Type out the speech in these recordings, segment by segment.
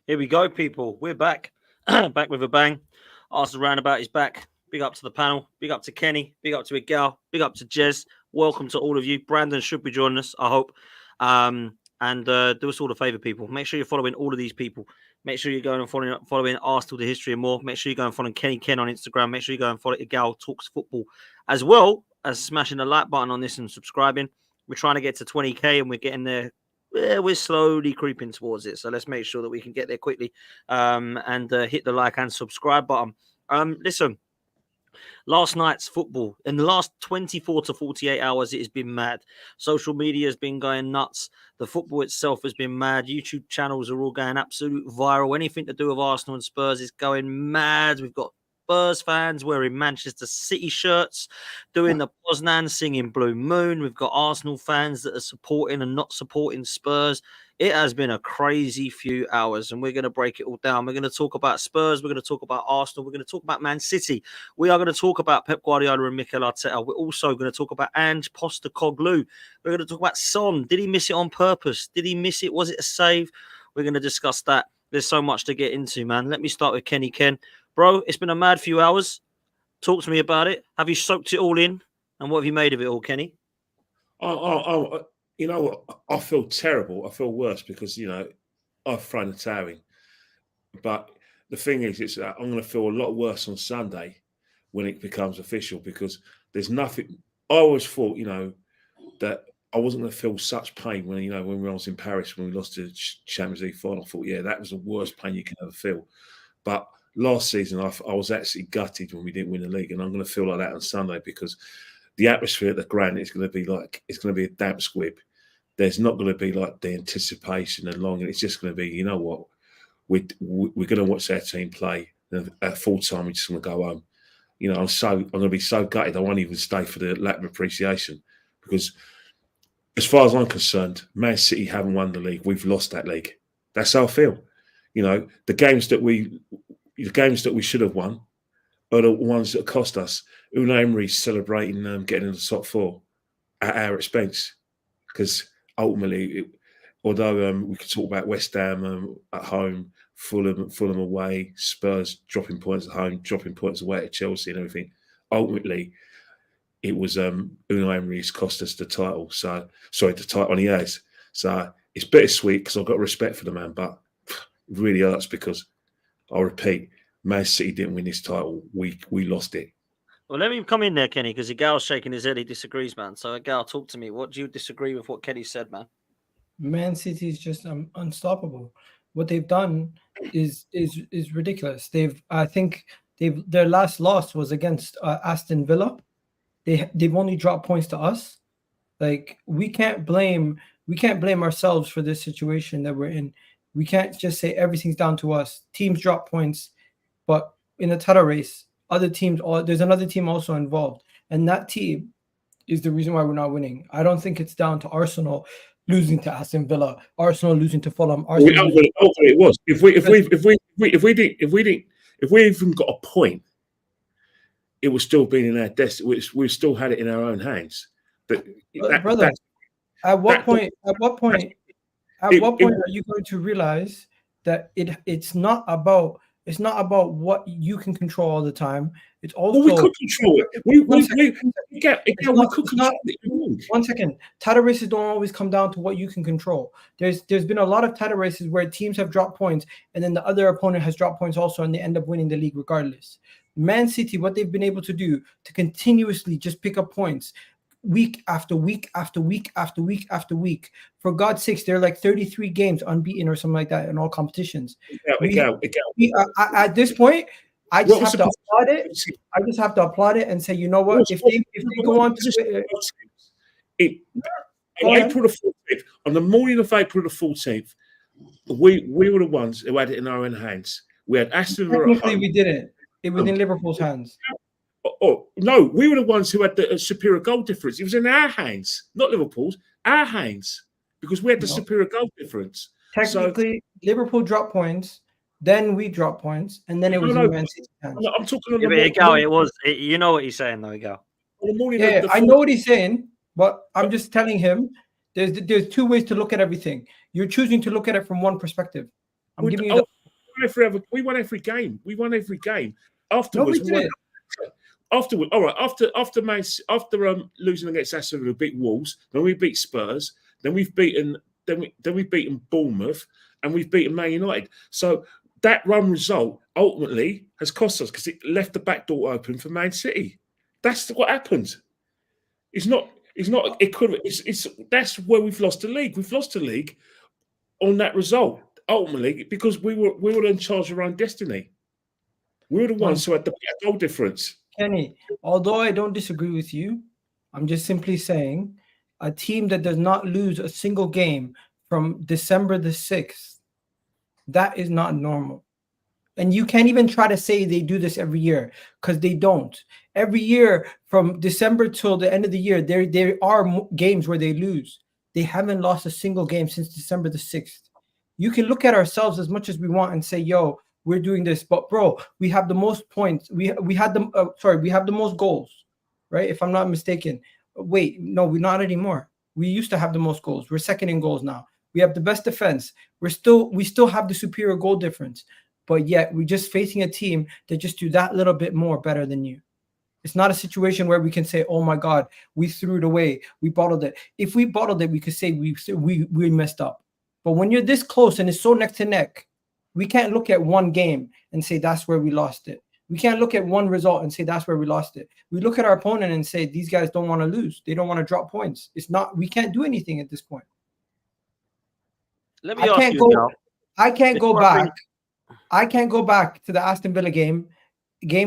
Here we go, people. We're back. Back with a bang. Arsenal Roundabout is back. Big up to the panel. Big up to Kenny. Big up to Miguel. Big up to Jez. Welcome to all of you. Brandon should be joining us, I hope. And do us all a favour, people. Make sure you're following all of these people. Make sure you're going and following Arsenal, the history and more. Make sure you go and follow Kenny Ken on Instagram. Make sure you go and follow Miguel Talks Football, as well as smashing the like button on this and subscribing. We're trying to get to 20k and we're getting there. We're slowly creeping towards it, so let's make sure that we can get there quickly and hit the like and subscribe button. Listen, last night's football, in the last 24 to 48 hours, it has been mad. Social media has been going nuts. The football itself has been mad. YouTube channels are all going absolute viral. Anything to do with Arsenal and Spurs is going mad. We've got Spurs fans wearing Manchester City shirts, doing the Poznan, singing Blue Moon. We've got Arsenal fans that are supporting and not supporting Spurs. It has been a crazy few hours, and we're going to break it all down. We're going to talk about Spurs. We're going to talk about Arsenal. We're going to talk about Man City. We are going to talk about Pep Guardiola and Mikel Arteta. We're also going to talk about Ange Postecoglou. We're going to talk about Son. Did he miss it on purpose? Did he miss it? Was it a save? We're going to discuss that. There's so much to get into, man. Let me start with Kenny Ken. Bro, it's been a mad few hours. Talk to me about it. Have you soaked it all in? And what have you made of it all, Kenny? You know what? I feel terrible. I feel worse because, I've thrown the towel in. But the thing is, I'm going to feel a lot worse on Sunday when it becomes official because there's nothing. I always thought, that I wasn't going to feel such pain when I was in Paris when we lost the Champions League final. I thought, yeah, that was the worst pain you can ever feel. But last season, I was actually gutted when we didn't win the league, and I'm going to feel like that on Sunday because the atmosphere at the ground is going to be a damp squib. There's not going to be like the anticipation and longing. It's just going to be, you know what, we're going to watch our team play. And at full time, we're just going to go home. I'm going to be so gutted. I won't even stay for the lack of appreciation because, as far as I'm concerned, Man City haven't won the league. We've lost that league. That's how I feel. The games that we should have won are the ones that cost us. Unai Emery's celebrating getting in the top four at our expense because ultimately, although we could talk about West Ham at home, Fulham away, Spurs dropping points at home, dropping points away at Chelsea and everything, ultimately it was Unai Emery's cost us the title. The title he has. So it's bittersweet because I've got respect for the man, but it really hurts because, I'll repeat, Man City didn't win this title. We lost it. Well, let me come in there, Kenny, because Gal's shaking his head. He disagrees, man. So, Gal, talk to me. What do you disagree with what Kenny said, man? Man City is just unstoppable. What they've done is ridiculous. I think their last loss was against Aston Villa. They've only dropped points to us. Like we can't blame ourselves for this situation that we're in. We can't just say everything's down to us. Teams drop points, but in the title race, there's another team also involved, and that team is the reason why we're not winning. I don't think it's down to Arsenal losing to Aston Villa, Arsenal losing to Fulham. It was. If we even got a point, it was still being in our destiny. We still had it in our own hands. But at what point are you going to realize that it's not about what you can control all the time? It's also we could control it. We could control it. One second. Title races don't always come down to what you can control. There's been a lot of title races where teams have dropped points and then the other opponent has dropped points also and they end up winning the league regardless. Man City, what they've been able to do to continuously just pick up points week after week after week after week after week. For God's sakes, they're like 33 games unbeaten or something like that in all competitions. At this point, I just have to applaud it. I just have to applaud it and say, you know what? If they go on to April the 14th, on the morning of April the 14th, we were the ones who had it in our own hands. We had Aston Villa. Technically, we didn't. It was in Liverpool's hands. No, we were the ones who had the superior goal difference. It was in our hands, not Liverpool's, our hands, because we had the superior goal difference. Technically, Liverpool dropped points, then we dropped points, and then it was in Man City's hands. I'm talking on the you know what he's saying, though, Gal. I know what he's saying, but I'm just telling him there's two ways to look at everything. You're choosing to look at it from one perspective. I'm giving you we won every game. We won every game. Afterwards, No, we did. Afterwards, all right. After losing against Aston Villa, we beat Wolves. Then we beat Spurs. Then we've beaten Bournemouth, and we've beaten Man United. So that one result ultimately has cost us because it left the back door open for Man City. That's what happened. It's not equivalent. That's where we've lost the league. We've lost the league on that result ultimately because we were in charge of our own destiny. We were the ones who had the goal difference. Kenny, although I don't disagree with you, I'm just simply saying a team that does not lose a single game from December the 6th, that is not normal. And you can't even try to say they do this every year because they don't. Every year from December till the end of the year, there are games where they lose. They haven't lost a single game since December the 6th. You can look at ourselves as much as we want and say, yo, we're doing this, but bro, we have the most points. We have the most goals, right? If I'm not mistaken. Wait, no, we're not anymore. We used to have the most goals. We're second in goals now. We have the best defense. We still have the superior goal difference, but yet we're just facing a team that just do that little bit more better than you. It's not a situation where we can say, oh my God, we threw it away. We bottled it. If we bottled it, we could say we messed up. But when you're this close and it's so neck to neck, we can't look at one game and say that's where we lost it. We can't look at one result and say that's where we lost it. We look at our opponent and say these guys don't want to lose. They don't want to drop points. We can't do anything at this point. Let me ask you now. I can't go back. I can't go back to the Aston Villa game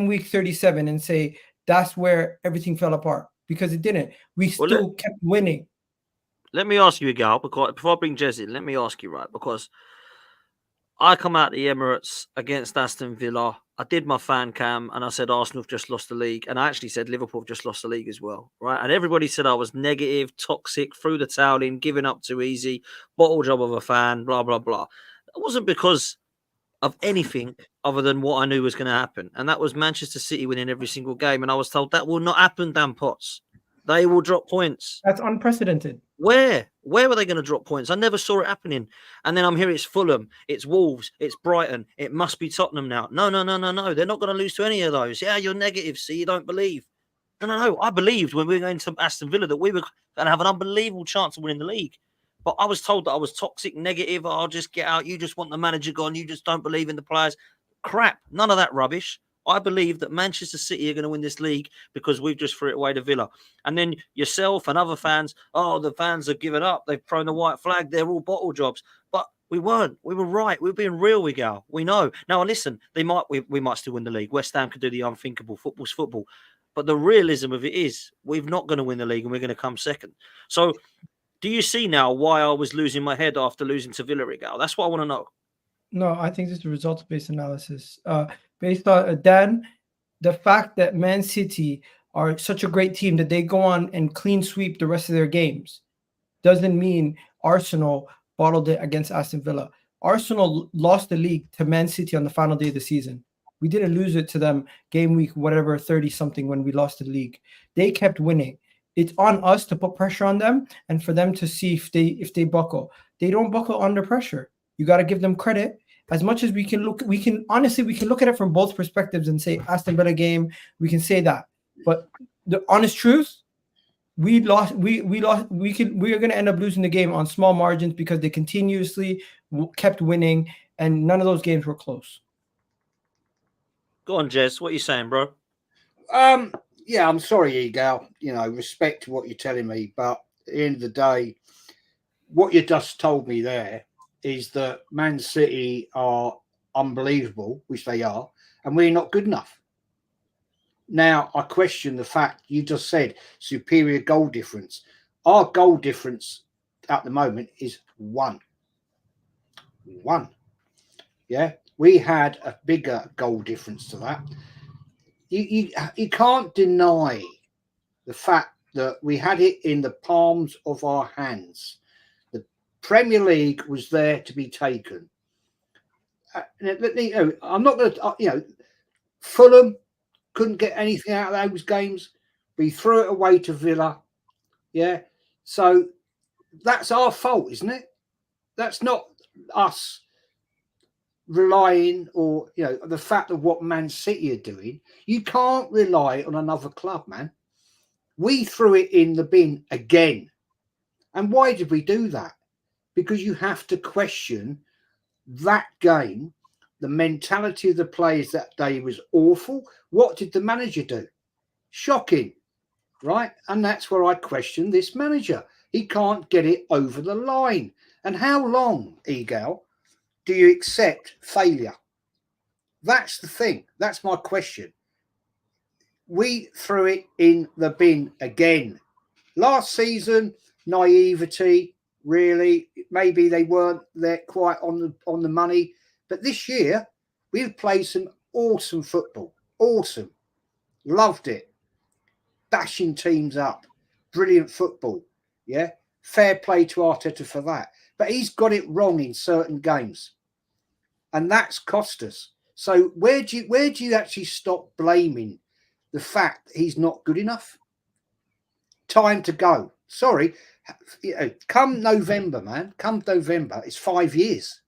week 37 and say that's where everything fell apart because it didn't. We still kept winning. Let me ask you, Gal, because before I bring Jez in, let me ask you, right? Because I come out the Emirates against Aston Villa. I did my fan cam and I said Arsenal have just lost the league. And I actually said Liverpool have just lost the league as well, right? And everybody said I was negative, toxic, threw the towel in, giving up too easy, bottle job of a fan, blah, blah, blah. It wasn't because of anything other than what I knew was going to happen. And that was Manchester City winning every single game. And I was told that will not happen, Dan Potts. They will drop points. That's unprecedented. Where were they going to drop points? I never saw it happening. And then I'm here, it's Fulham, it's Wolves, it's Brighton. It must be Tottenham now. No. They're not going to lose to any of those. Yeah, you're negative, see, you don't believe. No. I believed when we were going to Aston Villa that we were going to have an unbelievable chance of winning the league. But I was told that I was toxic, negative. I'll just get out. You just want the manager gone. You just don't believe in the players. Crap. None of that rubbish. I believe that Manchester City are going to win this league because we've just threw it away to Villa. And then yourself and other fans, the fans have given up. They've thrown the white flag. They're all bottle jobs. But we weren't. We were right. We're being real, Gal. We know. Now, listen, we might still win the league. West Ham could do the unthinkable. Football's football. But the realism of it is we're not going to win the league and we're going to come second. So do you see now why I was losing my head after losing to Villa, Gal? That's what I want to know. No, I think this is a results-based analysis. Based on Dan, the fact that Man City are such a great team that they go on and clean sweep the rest of their games doesn't mean Arsenal bottled it against Aston Villa. Arsenal lost the league to Man City on the final day of the season. We didn't lose it to them game week, whatever, 30-something when we lost the league. They kept winning. It's on us to put pressure on them and for them to see if they buckle. They don't buckle under pressure. You got to give them credit. As much as we can look at it from both perspectives and say Aston Villa game, we can say that. But the honest truth, we lost. We are going to end up losing the game on small margins because they continuously kept winning, and none of those games were close. Go on, Jez. What are you saying, bro? Yeah, I'm sorry, Egal. Respect what you're telling me, but at the end of the day, what you just told me there is that Man City are unbelievable, which they are, and we're not good enough. Now, I question the fact you just said superior goal difference. Our goal difference at the moment is 1. Yeah, we had a bigger goal difference to that. You can't deny the fact that we had it in the palms of our hands. Premier League was there to be taken. I'm not going to, Fulham couldn't get anything out of those games. We threw it away to Villa. Yeah. So that's our fault, isn't it? That's not us relying, or the fact of what Man City are doing, you can't rely on another club, man. We threw it in the bin again. And why did we do that? Because you have to question that game. The mentality of the players that day was awful. What did the manager do? Shocking, right? And that's where I question this manager. He can't get it over the line. And how long, Egal, do you accept failure? That's the thing. That's my question. We threw it in the bin again. Last season, naivety, really. Maybe they weren't there quite on the money. But this year, we've played some awesome football. Awesome. Loved it. Bashing teams up. Brilliant football. Yeah. Fair play to Arteta for that. But he's got it wrong in certain games. And that's cost us. So where do you actually stop blaming the fact that he's not good enough? Time to go. Sorry. Come November, man. Come November, it's 5 years.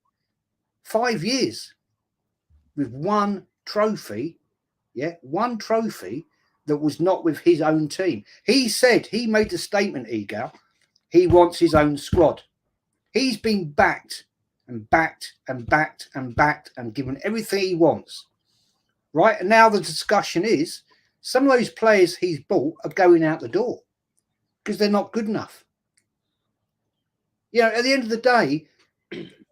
5 years with one trophy. Yeah, one trophy that was not with his own team. He said, he made the statement, Egal, he wants his own squad. He's been backed and backed and backed and backed and given everything he wants. Right? And now the discussion is some of those players he's bought are going out the door because they're not good enough. At the end of the day,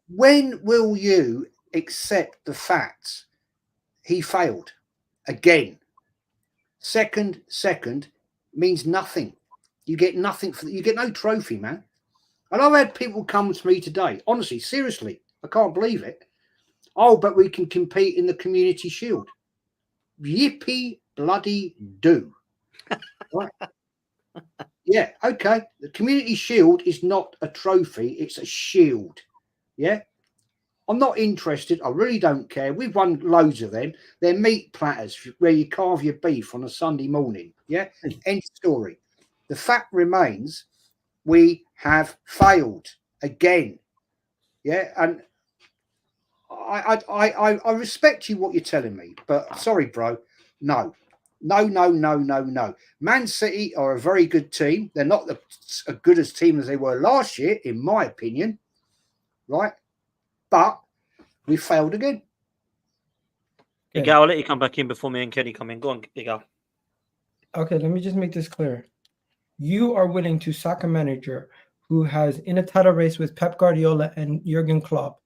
when will you accept the facts? He failed again. Second means nothing. You get nothing you get no trophy, man. And I've had people come to me today, honestly, seriously, I can't believe it. Oh, but we can compete in the Community Shield. Yippee bloody do. Right? Yeah, okay. The Community Shield is not a trophy, it's a shield. Yeah. I'm not interested. I really don't care. We've won loads of them. They're meat platters where you carve your beef on a Sunday morning. Yeah. End story. The fact remains we have failed again. Yeah. And I respect you what you're telling me, but sorry, bro. No. Man City are a very good team. They're not as good as team as they were last year, in my opinion. Right? But we failed again. Egal, I'll let you come back in before me and Kenny come in. Go on, Egal. Okay, let me just make this clear. You are willing to sack a manager who has in a title race with Pep Guardiola and Jurgen Klopp,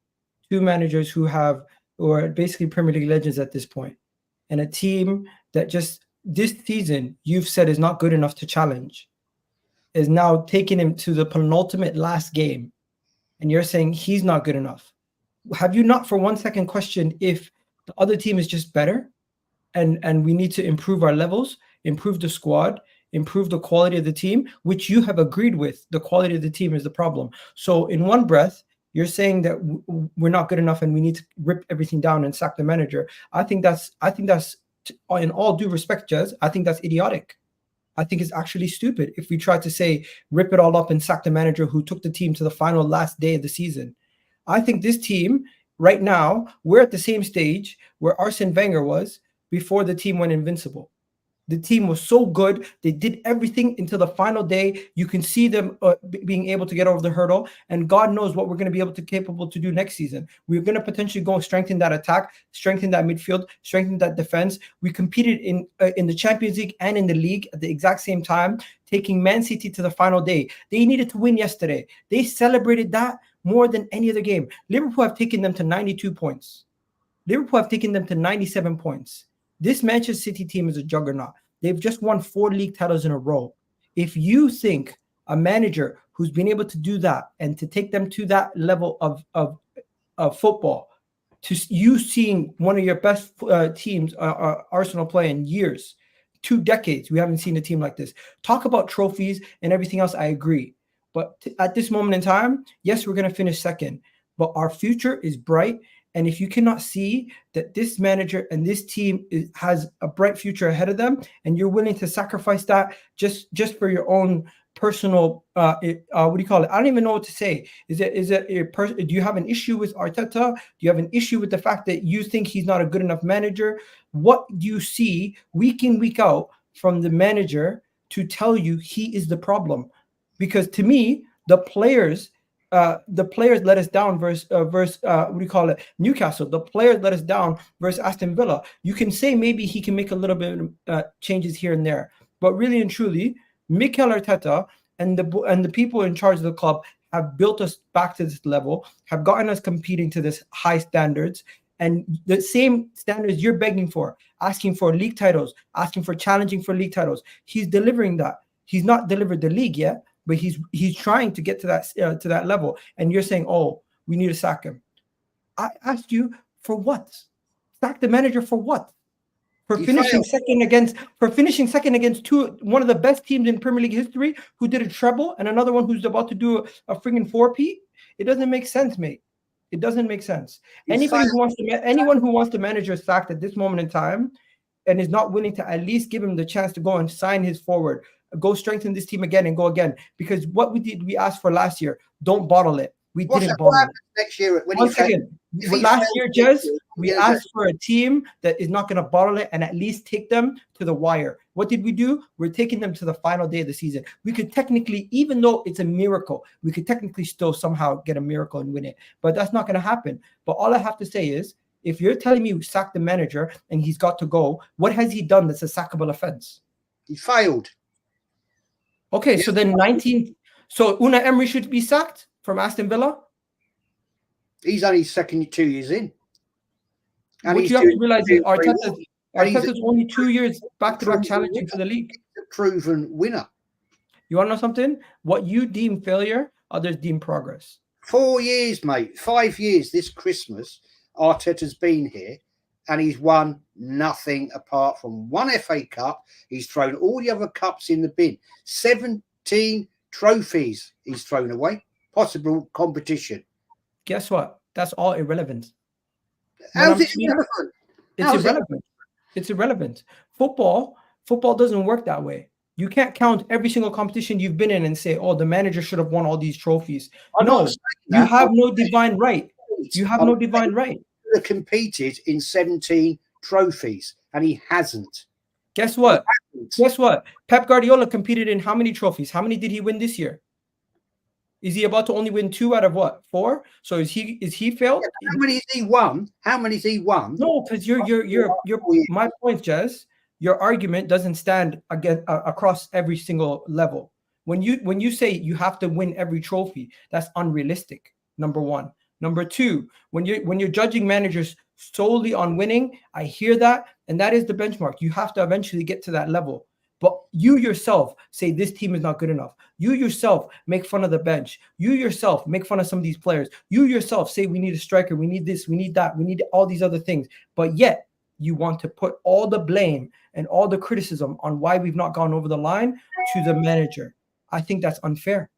two managers who are basically Premier League legends at this point, and a team that just this season you've said is not good enough to challenge, is now taking him to the penultimate last game, and you're saying he's not good enough. Have you not for 1 second questioned if the other team is just better and we need to improve our levels, improve the squad, improve the quality of the team, which you have agreed with? The quality of the team is the problem. So in one breath, you're saying that we're not good enough and we need to rip everything down and sack the manager. I think that's in all due respect, Jez, I think that's idiotic. I think it's actually stupid if we try to say rip it all up and sack the manager who took the team to the final last day of the season. I think this team right now, we're at the same stage where Arsene Wenger was before the team went invincible. The team was so good. They did everything until the final day. You can see them being able to get over the hurdle. And God knows what we're going to be capable to do next season. We're going to potentially go and strengthen that attack, strengthen that midfield, strengthen that defense. We competed in the Champions League and in the league at the exact same time, taking Man City to the final day. They needed to win yesterday. They celebrated that more than any other game. Liverpool have taken them to 92 points. Liverpool have taken them to 97 points. This Manchester City team is a juggernaut. They've just won 4 league titles in a row. If you think a manager who's been able to do that and to take them to that level of football, to you seeing one of your best teams, Arsenal, play in years, 2 decades, we haven't seen a team like this. Talk about trophies and everything else, I agree. But at this moment in time, yes, we're going to finish second, but our future is bright. And if you cannot see that this manager and this team has a bright future ahead of them, and you're willing to sacrifice that just for your own personal, what do you call it? I don't even know what to say. Do you have an issue with Arteta? Do you have an issue with the fact that you think he's not a good enough manager? What do you see week in, week out from the manager to tell you he is the problem? Because to me, the players let us down versus what do you call it? Newcastle. The players let us down versus Aston Villa. You can say maybe he can make a little bit of changes here and there, but really and truly, Mikel Arteta and the people in charge of the club have built us back to this level, have gotten us competing to this high standards, and the same standards you're begging for, asking for league titles, asking for challenging for league titles. He's delivering that. He's not delivered the league yet, but he's trying to get to that level. And you're saying, oh, we need to sack him. I asked you for what? Sack the manager for what? For finishing second against one of the best teams in Premier League history who did a treble, and another one who's about to do a friggin' 4P? It doesn't make sense, mate. It doesn't make sense. Anyone who wants to manage your sacked at this moment in time and is not willing to at least give him the chance to go and sign his forward, go strengthen this team again and go again. Because what we asked for last year, don't bottle it. We didn't bottle it. Next year, last year, Jez, we asked for a team that is not going to bottle it and at least take them to the wire. What did we do? We're taking them to the final day of the season. We could technically, even though it's a miracle, we could technically still somehow get a miracle and win it. But that's not going to happen. But all I have to say is, if you're telling me we sack the manager and he's got to go, what has he done that's a sackable offense? He failed. Okay, so then so Unai Emery should be sacked from Aston Villa? He's only 2 years in. And what you have to realize is Arteta's only 2 years back-to-back challenging for the league. He's a proven winner. You want to know something? What you deem failure, others deem progress. 4 years, mate. 5 years this Christmas, Arteta's been here, and he's won nothing apart from one FA Cup. He's thrown all the other cups in the bin. 17 trophies he's thrown away. Possible competition. Guess what? That's all irrelevant. How's it irrelevant? It's irrelevant. It's irrelevant. Football doesn't work that way. You can't count every single competition you've been in and say, oh, the manager should have won all these trophies. No, you have no divine right. You have no divine right. He competed in 17 trophies and he hasn't. Guess what? Guess what? Pep Guardiola competed in how many trophies? How many did he win this year? Is he about to only win 2 out of what? 4? So is he failed? Yeah, how many has he won? How many has he won? No, because my point, Jez, your argument doesn't stand across every single level. When you say you have to win every trophy, that's unrealistic. Number one. Number two, when you're judging managers solely on winning, I hear that, and that is the benchmark. You have to eventually get to that level. But you yourself say this team is not good enough. You yourself make fun of the bench. You yourself make fun of some of these players. You yourself say we need a striker, we need this, we need that, we need all these other things. But yet you want to put all the blame and all the criticism on why we've not gone over the line to the manager. I think that's unfair.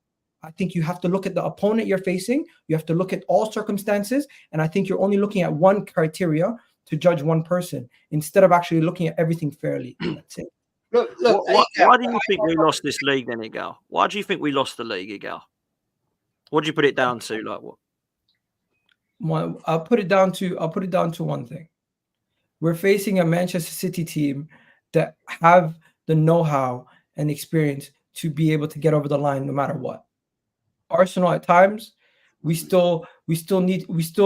I think you have to look at the opponent you're facing. You have to look at all circumstances. And I think you're only looking at one criteria to judge one person instead of actually looking at everything fairly. That's it. Look, why do you think we lost this league then, Igal? Why do you think we lost the league, Igal? What do you put it down to? Like what? Well, I'll put it down to one thing. We're facing a Manchester City team that have the know-how and experience to be able to get over the line no matter what. Arsenal at times, we still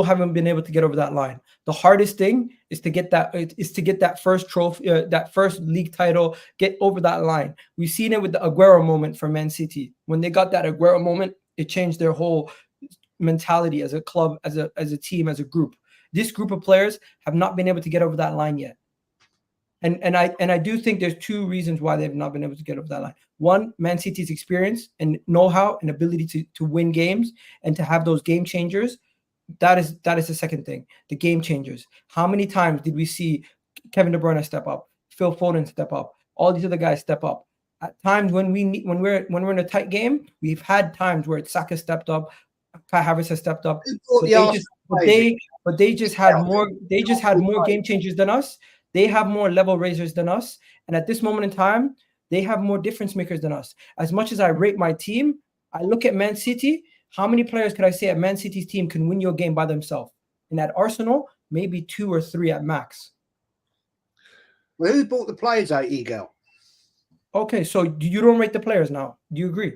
haven't been able to get over that line. The hardest thing is to get that first trophy, that first league title, get over that line. We've seen it with the Aguero moment for Man City. When they got that Aguero moment, it changed their whole mentality as a club, as a team, as a group. This group of players have not been able to get over that line yet. And I do think there's 2 reasons why they've not been able to get over that line. One, Man City's experience and know-how and ability to win games and to have those game changers. That is the second thing. The game changers. How many times did we see Kevin De Bruyne step up, Phil Foden step up, all these other guys step up? At times when we're in a tight game, we've had times where Saka stepped up, Kai Havertz has stepped up. but they just had more. They just had more game changers than us. They have more level raisers than us, and at this moment in time, they have more difference makers than us. As much as I rate my team, I look at Man City. How many players could I say at Man City's team can win your game by themselves? And at Arsenal, maybe 2 or 3 at max. Well, who bought the players out, Eagle? Okay, so you don't rate the players now. Do you agree?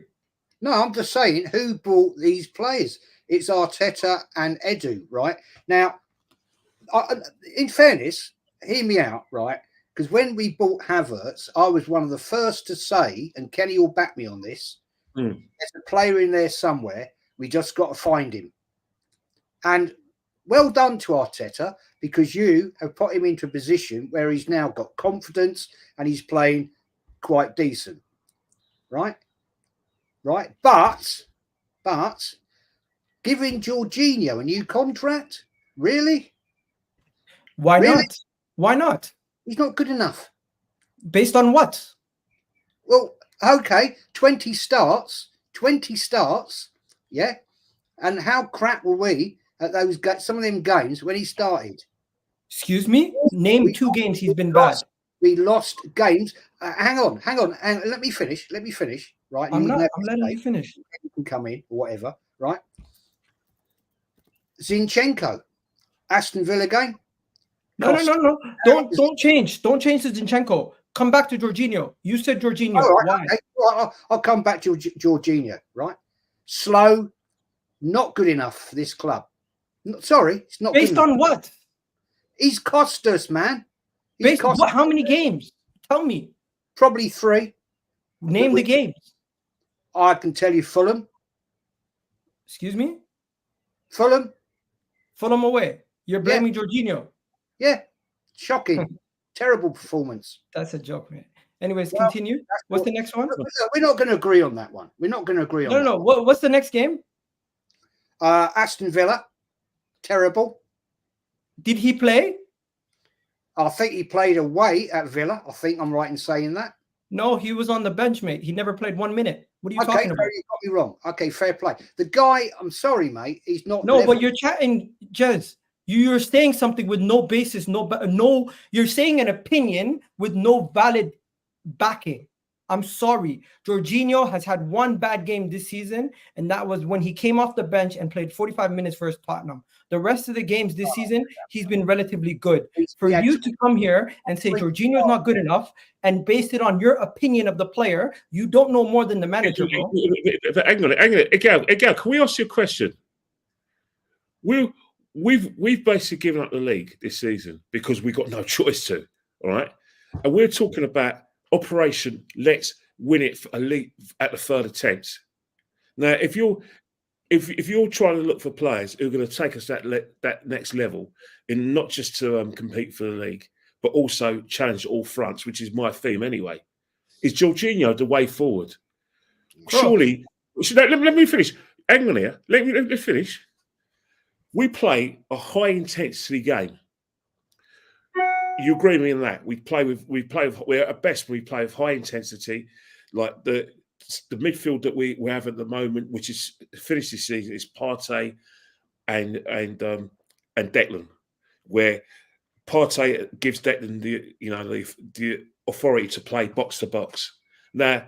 No, I'm just saying, who bought these players? It's Arteta and Edu, right? Now, in fairness, hear me out, right? Because when we bought Havertz, I was one of the first to say, and Kenny will back me on this, there's a player in there somewhere. We just got to find him. And well done to Arteta, because you have put him into a position where he's now got confidence and he's playing quite decent, right? Right. But giving Jorginho a new contract, really? Why not? Why not? He's not good enough. Based on what? Well, okay, 20 starts, yeah. And how crap were we at those some of them games when he started? Excuse me? Name 2 games he's been bad. We lost games. Hang on. Let me finish. Right? I'm letting you finish. You can come in or whatever, right? Zinchenko, Aston Villa game. No. Don't change. Don't change to Zinchenko. Come back to Jorginho. You said Jorginho. Right, why? Okay. Right, I'll come back to Jorginho, right? Slow, not good enough for this club. Sorry, it's not Based on what? He's cost us, man. Based on what? How many games? Tell me. Probably 3. Name the games. I can tell you Fulham. Excuse me? Fulham away. You're blaming Jorginho. Yeah. Shocking. Terrible performance. That's a joke, man. Anyways, continue. What's the next one? We're not going to agree on that one. We're not going to agree on that. No. What's the next game? Aston Villa. Terrible. Did he play? I think he played away at Villa. I think I'm right in saying that. No, he was on the bench, mate. He never played 1 minute. What are you talking about? You got me wrong. Okay, fair play. The guy, I'm sorry, mate. He's not. No, but you're chatting, Jez. You're saying something with no basis, no. You're saying an opinion with no valid backing. I'm sorry. Jorginho has had 1 bad game this season, and that was when he came off the bench and played 45 minutes for his Tottenham. The rest of the games this season, he's been relatively good. For you to come here and say Jorginho is not good enough and base it on your opinion of the player, you don't know more than the manager, bro. Hang on. Again, can we ask you a question? We've basically given up the league this season because we got no choice to, all right? And we're talking about Operation Let's Win It for a league at the 3rd attempt. Now, if you're trying to look for players who are going to take us that next level, in not just to compete for the league, but also challenge all fronts, which is my theme anyway, is Jorginho the way forward? Cool. Surely, let me finish. Hang on here. Let me finish. We play a high intensity game. You agree with me on that? We're at best we play with high intensity, like the midfield that we have at the moment, which is finished this season, is Partey and Declan, where Partey gives Declan the authority to play box to box. Now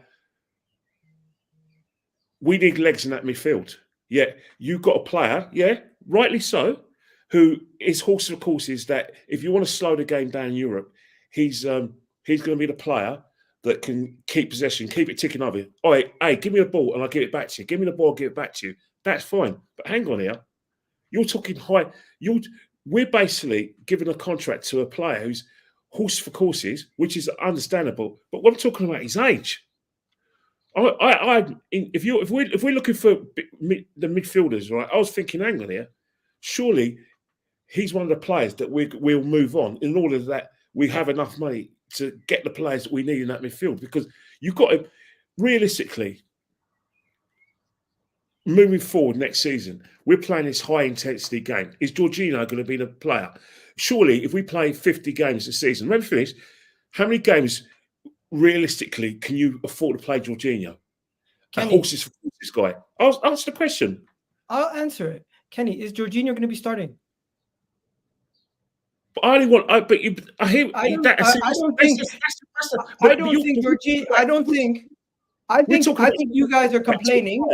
we need legs in that midfield. Yeah, you've got a player, rightly so, who is horse for courses that if you want to slow the game down in Europe, he's going to be the player that can keep possession, keep it ticking over. All right, hey, give me the ball and I'll give it back to you. Give me the ball, I'll give it back to you. That's fine. But hang on here. You're talking high. We're basically giving a contract to a player who's horse for courses, which is understandable. But what I'm talking about is age. If we're looking for the midfielders, right? I was thinking, hang on here. Surely he's one of the players that we'll move on in order that we have enough money to get the players that we need in that midfield. Because you've got to, realistically, moving forward next season, we're playing this high-intensity game. Is Jorginho going to be the player? Surely, if we play 50 games this season, let me finish, how many games, realistically, can you afford to play Jorginho? A horses for horses guy. I'll answer the question. I'll answer it. Kenny, is Jorginho going to be starting? But I only want. But you. I hear I don't. that. I don't think. I don't think, Georgie. I don't think. I think you guys are complaining.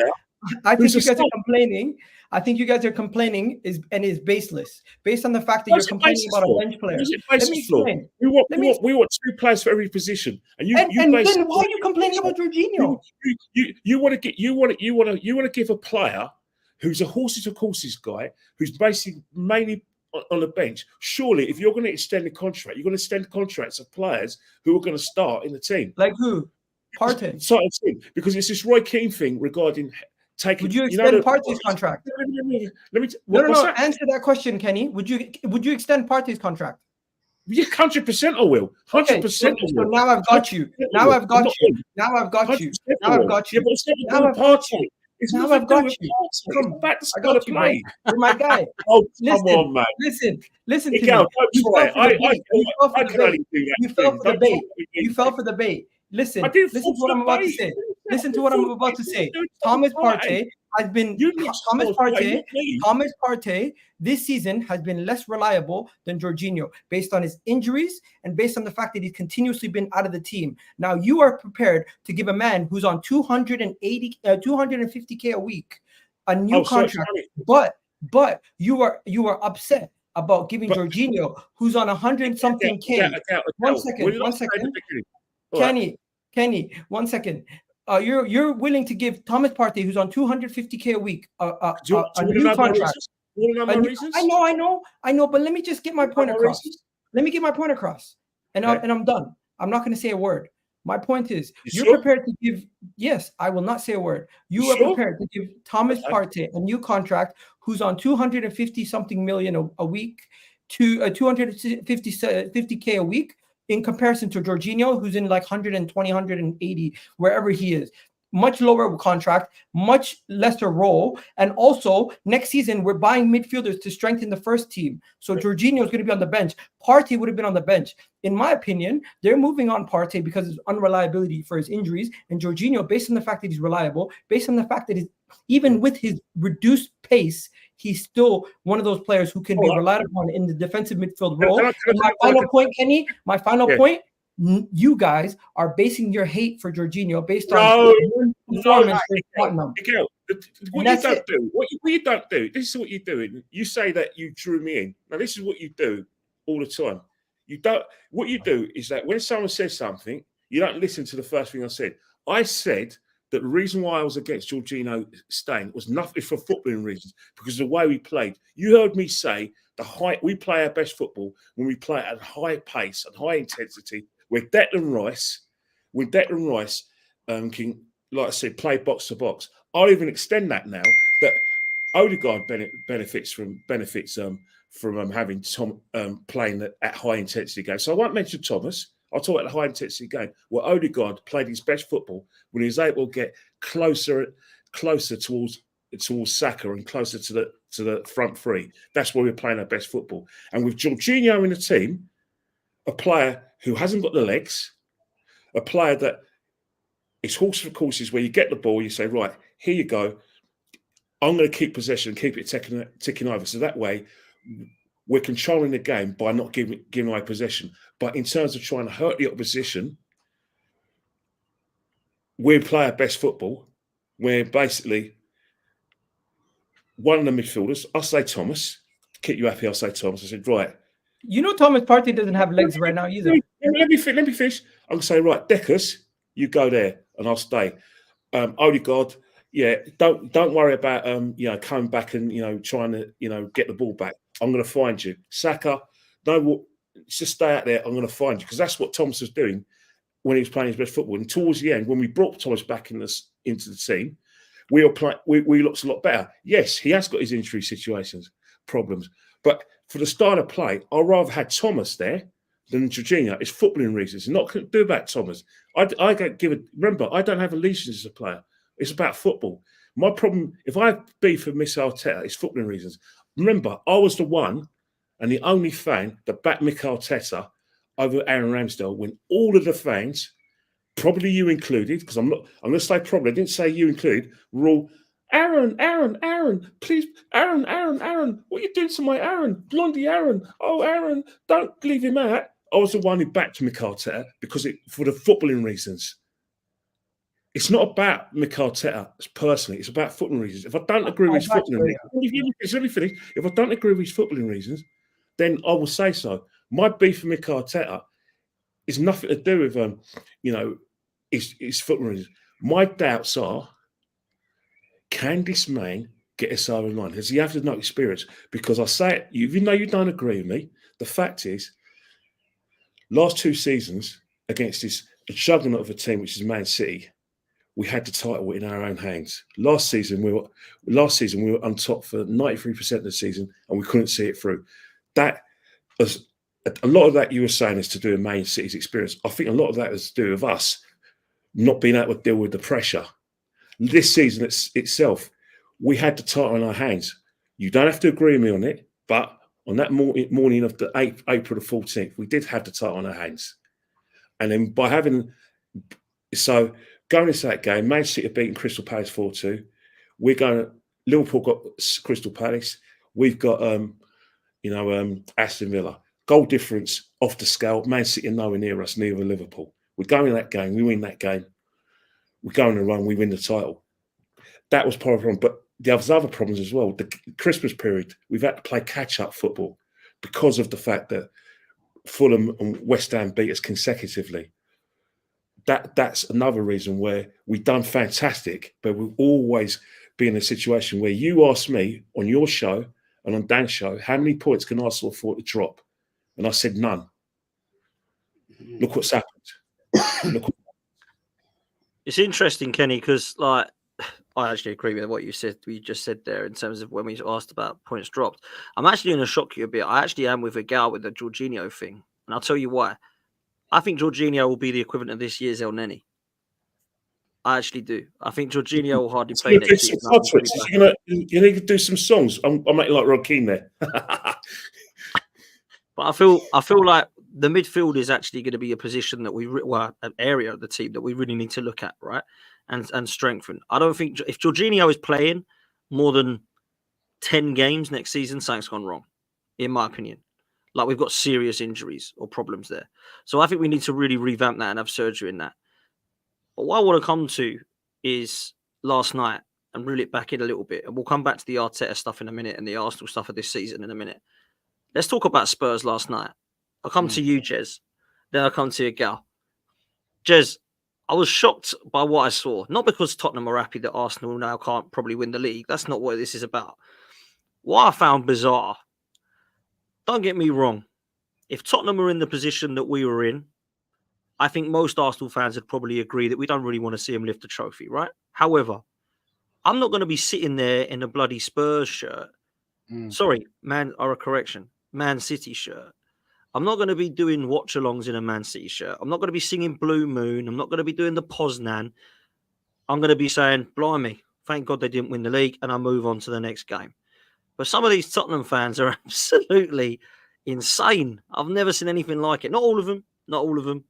I think you guys are complaining. I think you guys are complaining is baseless, based on the fact that you're complaining about a bench player. Let me explain. We want 2 players for every position, and then why are you complaining about Jorginho? You want to give a player who's a horses for courses guy, who's basically mainly on the bench. Surely, if you're going to extend the contract, you're going to extend contracts of players who are going to start in the team. Like who? Partey. Because it's this Roy Keane thing regarding taking. Would you extend Partey's contract? Let me. No. Answer that question, Kenny. Would you extend Partey's contract? Yeah, 100% I will. 100%. So now I've got you. Now I've got you. Now I've got you. Now I've got you. Now I've got you. Now I've got you. Come back to start to play. You're my guy. Oh, come on, man. Listen to me. You fell for the bait. You fell for the bait. Listen to what I'm about to say. Listen to what I'm about to say. Thomas Partey this season has been less reliable than Jorginho based on his injuries and based on the fact that he's continuously been out of the team. Now you are prepared to give a man who's on 250K a week a new contract, but you are upset about giving Jorginho, who's on 100-something K. One second. Kenny, 1 second. You're willing to give Thomas Partey, who's on 250K a week, a new contract. I know, but let me just get my point across. Let me get my point across, and I'm done. I'm not going to say a word. My point is, you're prepared to give. Yes, I will not say a word. You are prepared to give Thomas Partey a new contract, who's on 250-something million a week, to 250K a week, in comparison to Jorginho, who's in like 120, 180, wherever he is. Much lower contract, much lesser role. And also, next season, we're buying midfielders to strengthen the first team. So Jorginho is going to be on the bench. Partey would have been on the bench. In my opinion, they're moving on Partey because of his unreliability for his injuries. And Jorginho, based on the fact that he's reliable, based on the fact that even with his reduced pace, he's still one of those players who can be relied upon in the defensive midfield role. My final point, Kenny, point, you guys are basing your hate for Jorginho based on performance for Tottenham. What you don't do, this is what you're doing. You say that you drew me in. Now, this is what you do all the time. What you do is that when someone says something, you don't listen to the first thing I said. I said that the reason why I was against Jorginho staying was nothing for footballing reasons, because of the way we played. You heard me say we play our best football when we play at a high pace and high intensity, where Declan Rice can, like I said, play box to box. I'll even extend that now, that Odegaard benefits from having Tom playing at high intensity games. So I won't mention Thomas. I'll talk about the high intensity game where Odegaard played his best football when he was able to get closer towards Saka and closer to the front three. That's where we're playing our best football. And with Jorginho in the team, a player who hasn't got the legs, a player that is horse for courses, where you get the ball, you say, right, here you go. I'm going to keep possession, keep it ticking over. So that way, we're controlling the game by not giving away possession. But in terms of trying to hurt the opposition, we play our best football. We're basically one of the midfielders. I'll say Thomas. Keep you happy, I'll say Thomas. I said, right. You know Thomas Partey doesn't have legs right now either. Let me finish. I'm going to say, right, Deckers, you go there and I'll stay. Odegaard, yeah, don't worry about coming back and trying to get the ball back. I'm going to find you. Saka, just stay out there. I'm going to find you, because that's what Thomas was doing when he was playing his best football. And towards the end, when we brought Thomas back into the team, we looked a lot better. Yes, he has got his injury problems, but for the style of play, I'd rather have Thomas there than Jorginho. It's footballing reasons. It's not to do about Thomas. Remember, I don't have allegiance as a player. It's about football. My problem, if I have beef with Mikel Arteta, it's footballing reasons. Remember, I was the one and the only fan that backed Mikel Arteta over Aaron Ramsdale, when all of the fans, probably you included, because I'm going to say probably, I didn't say you included, were all Aaron, please, Aaron, what are you doing to my Aaron? Blondie Aaron. Oh, Aaron, don't leave him out. I was the one who backed Mikel Arteta because for the footballing reasons. It's not about Mikel Arteta personally. It's about footballing reasons. If I don't agree with his footballing reasons, let me finish. If I don't agree with his footballing reasons, then I will say so. My beef with Mikel Arteta is nothing to do with his footballing reasons. My doubts are, can this man get us over the line? Does he have enough experience? Because I say it, even though you don't agree with me, the fact is, last 2 seasons against this juggernaut of a team, which is Man City, we had the title in our own hands. Last season we were on top for 93% of the season, and we couldn't see it through. That was a lot of that you were saying is to do with Man City's experience. I think a lot of that is to do with us not being able to deal with the pressure. This season itself, we had the title in our hands. You don't have to agree with me on it, but on that morning of the April the 14th, we did have the title in our hands. And then going into that game, Man City have beaten Crystal Palace 4-2. Liverpool got Crystal Palace. We've got Aston Villa. Goal difference off the scale. Man City are nowhere near us, neither Liverpool. We go in that game, we win that game. We go on a run, we win the title. That was part of the problem. But there's other problems as well. The Christmas period, we've had to play catch-up football because of the fact that Fulham and West Ham beat us consecutively. That's another reason where we've done fantastic, but we'll always be in a situation where you ask me on your show and on Dan's show, how many points can Arsenal afford to drop? And I said none. Look what's happened. It's interesting, Kenny, because I actually agree with what you just said there in terms of when we asked about points dropped. I'm actually going to shock you a bit. I actually am with a gal with the Jorginho thing, and I'll tell you why. I think Jorginho will be the equivalent of this year's El Neni. I actually do. I think Jorginho will hardly play next season. You need to do some songs. I'm making like Rod Keane there. But I feel like the midfield is actually going to be a position that an area of the team that we really need to look at, right? And strengthen. I don't think if Jorginho is playing more than 10 games next season, something's gone wrong, in my opinion. Like we've got serious injuries or problems there. So I think we need to really revamp that and have surgery in that. But what I want to come to is last night and reel it back in a little bit. And we'll come back to the Arteta stuff in a minute and the Arsenal stuff of this season in a minute. Let's talk about Spurs last night. I'll come to you, Jez. Then I'll come to you, Gal. Jez, I was shocked by what I saw. Not because Tottenham are happy that Arsenal now can't probably win the league. That's not what this is about. What I found bizarre, don't get me wrong, if Tottenham were in the position that we were in, I think most Arsenal fans would probably agree that we don't really want to see him lift the trophy, right? However, I'm not going to be sitting there in a bloody Spurs shirt. Sorry, Man City shirt. I'm not going to be doing watch-alongs in a Man City shirt. I'm not going to be singing Blue Moon. I'm not going to be doing the Poznan. I'm going to be saying, blimey, thank God they didn't win the league, and I move on to the next game. But some of these Tottenham fans are absolutely insane. I've never seen anything like it. Not all of them.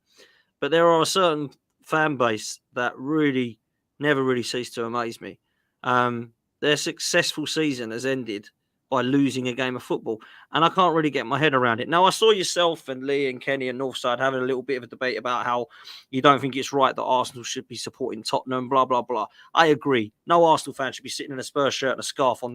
But there are a certain fan base that really never really cease to amaze me. Their successful season has ended by losing a game of football. And I can't really get my head around it. Now, I saw yourself and Lee and Kenny and Northside having a little bit of a debate about how you don't think it's right that Arsenal should be supporting Tottenham, blah, blah, blah. I agree. No Arsenal fan should be sitting in a Spurs shirt and a scarf on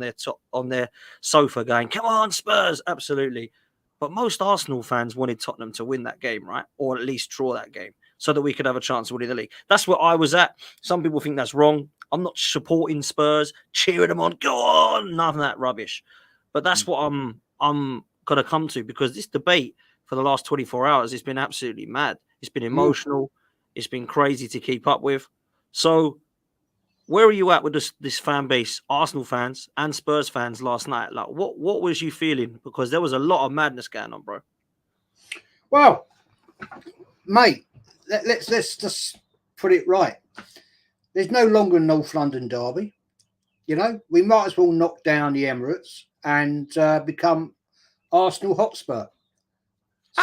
their sofa going, come on, Spurs. Absolutely. But most Arsenal fans wanted Tottenham to win that game, right? Or at least draw that game so that we could have a chance of winning the league. That's where I was at. Some people think that's wrong. I'm not supporting Spurs, cheering them on. Go on. None of that rubbish. But that's what I'm going to come to, because this debate for the last 24 hours has been absolutely mad. It's been emotional. It's been crazy to keep up with. So where are you at with this fan base, Arsenal fans and Spurs fans last night? Like, what was you feeling? Because there was a lot of madness going on, bro. Well, mate, let's just put it right. There's no longer a North London derby. You know, we might as well knock down the Emirates and become Arsenal Hotspur.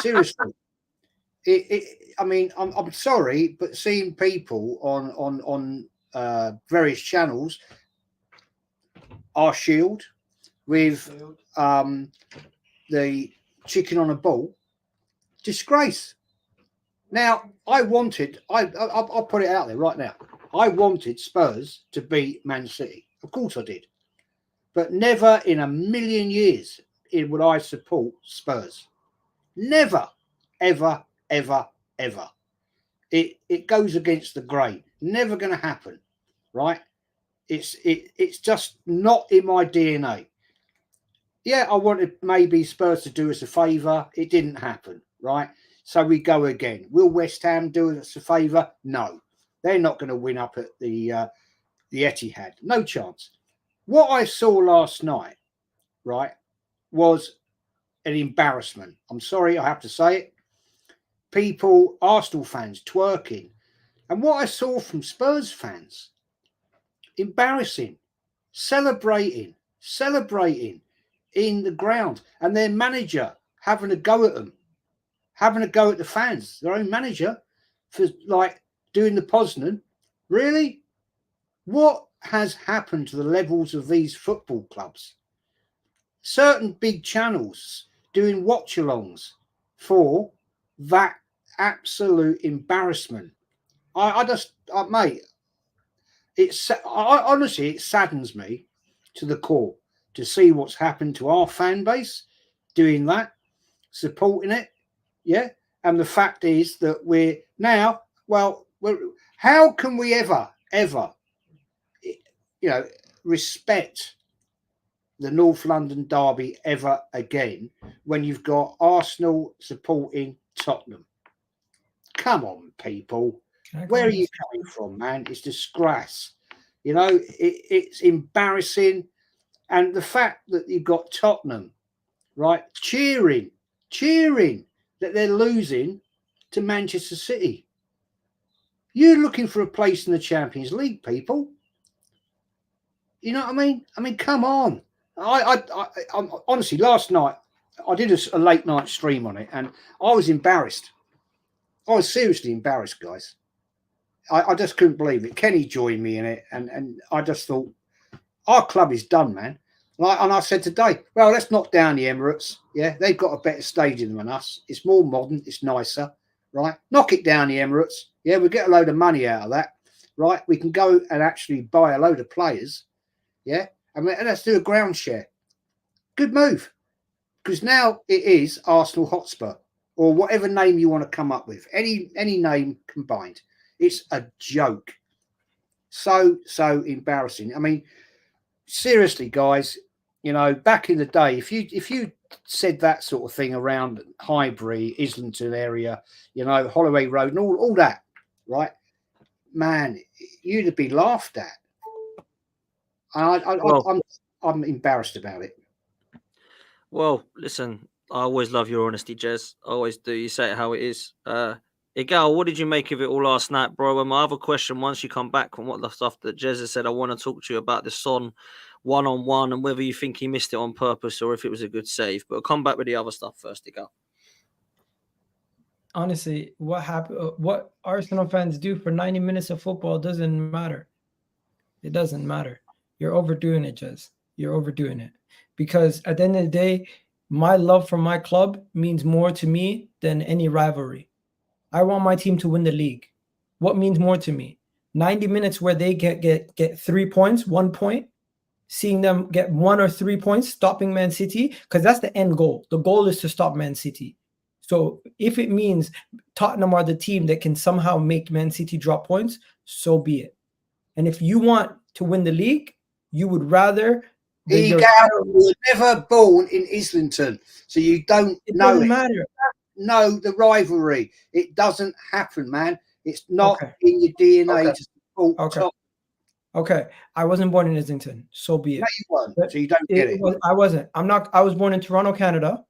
Seriously. I mean, I'm sorry, but seeing people on various channels our shield with the chicken on a ball. Disgrace. Now, I'll put it out there right now. I wanted Spurs to beat Man City. Of course I did. But never in a million years would I support Spurs. Never, ever, ever, ever. It goes against the grain. Never going to happen, right? It's just not in my DNA. Yeah, I wanted maybe Spurs to do us a favour. It didn't happen, right? So we go again. Will West Ham do us a favour? No. They're not going to win up at the Etihad. No chance. What I saw last night, right, was an embarrassment. I'm sorry, I have to say it. People, Arsenal fans, twerking. And what I saw from Spurs fans, embarrassing, celebrating in the ground. And their manager having a go at them, having a go at the fans, their own manager, for like doing the Poznan. Really? What has happened to the levels of these football clubs? Certain big channels doing watch-alongs for that absolute embarrassment. Mate, honestly, it saddens me to the core to see what's happened to our fan base doing that, supporting it. Yeah. And the fact is that we're now, how can we ever, respect the North London derby ever again when you've got Arsenal supporting Tottenham? Come on, people. Where are you coming from, man? It's disgrace. It's embarrassing. And the fact that you've got Tottenham, right, cheering that they're losing to Manchester City. You're looking for a place in the Champions League, people. You know what I mean? I mean, come on. I'm honestly, last night I did a late night stream on it, and I was embarrassed. I was seriously embarrassed, guys. I just couldn't believe it. Kenny joined me in it, and I just thought, our club is done, man. And I said today, well, let's knock down the Emirates. Yeah, they've got a better stadium than us. It's more modern. It's nicer, right? Knock it down, the Emirates. Yeah, we'll get a load of money out of that, right? We can go and actually buy a load of players. Yeah, and let's do a ground share. Good move. Because now it is Arsenal Hotspur, or whatever name you want to come up with. Any name combined. It's a joke. So embarrassing. I mean, seriously, guys, back in the day, if you said that sort of thing around Highbury, Islington area, Holloway Road and all that, right? Man, you'd have been laughed at. And I'm embarrassed about it. Well, listen, I always love your honesty, Jez. I always do. You say it how it is. Igal, what did you make of it all last night, bro? And my other question, once you come back from what the stuff that Jez has said, I want to talk to you about the Son one-on-one and whether you think he missed it on purpose or if it was a good save. But I'll come back with the other stuff first, Igal. Honestly, what happened? What Arsenal fans do for 90 minutes of football doesn't matter. It doesn't matter. You're overdoing it, Jez. You're overdoing it. Because at the end of the day, my love for my club means more to me than any rivalry. I want my team to win the league. What means more to me? 90 minutes where they get 3 points, 1 point, seeing them get 1 or 3 points, stopping Man City, because that's the end goal. The goal is to stop Man City. So if it means Tottenham are the team that can somehow make Man City drop points, so be it. And if you want to win the league, you would rather... You were never born in Islington, so you don't know it. Doesn't matter. No, the rivalry. It doesn't happen, man. It's not in your DNA to support Tottenham. Okay. I wasn't born in Islington, so be it. No, you weren't, so you don't get it. I wasn't. I was born in Toronto, Canada,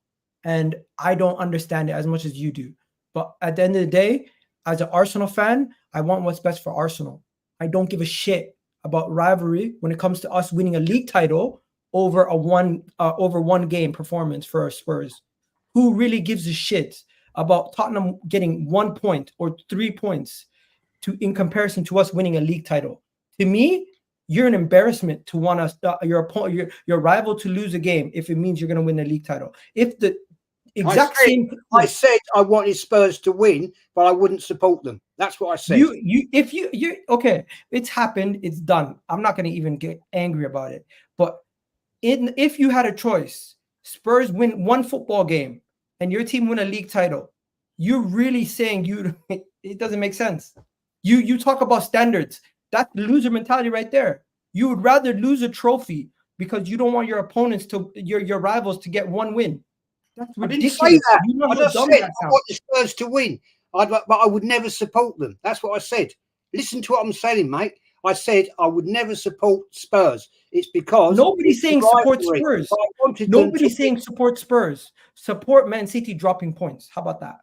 and I don't understand it as much as you do. But at the end of the day, as an Arsenal fan, I want what's best for Arsenal. I don't give a shit about rivalry when it comes to us winning a league title over one game performance for our Spurs. Who really gives a shit about Tottenham getting 1 point or 3 points in comparison to us winning a league title? To me, you're an embarrassment to want your opponent, your rival to lose a game if it means you're going to win the league title. If the exact same, I said I wanted Spurs to win, but I wouldn't support them. That's what I said. You okay, it's happened, it's done. I'm not going to even get angry about it. But if you had a choice, Spurs win one football game and your team win a league title, you're really saying it doesn't make sense. You talk about standards. That's loser mentality right there. You would rather lose a trophy because you don't want your opponents to your rivals to get one win. That's ridiculous. I didn't say that. You know I just how dumb said that I sounds. want the Spurs to win, but I would never support them. That's what I said. Listen to what I'm saying, mate. I said I would never support Spurs. It's because nobody's saying support Spurs. Nobody's saying support Spurs. Support Man City dropping points. How about that?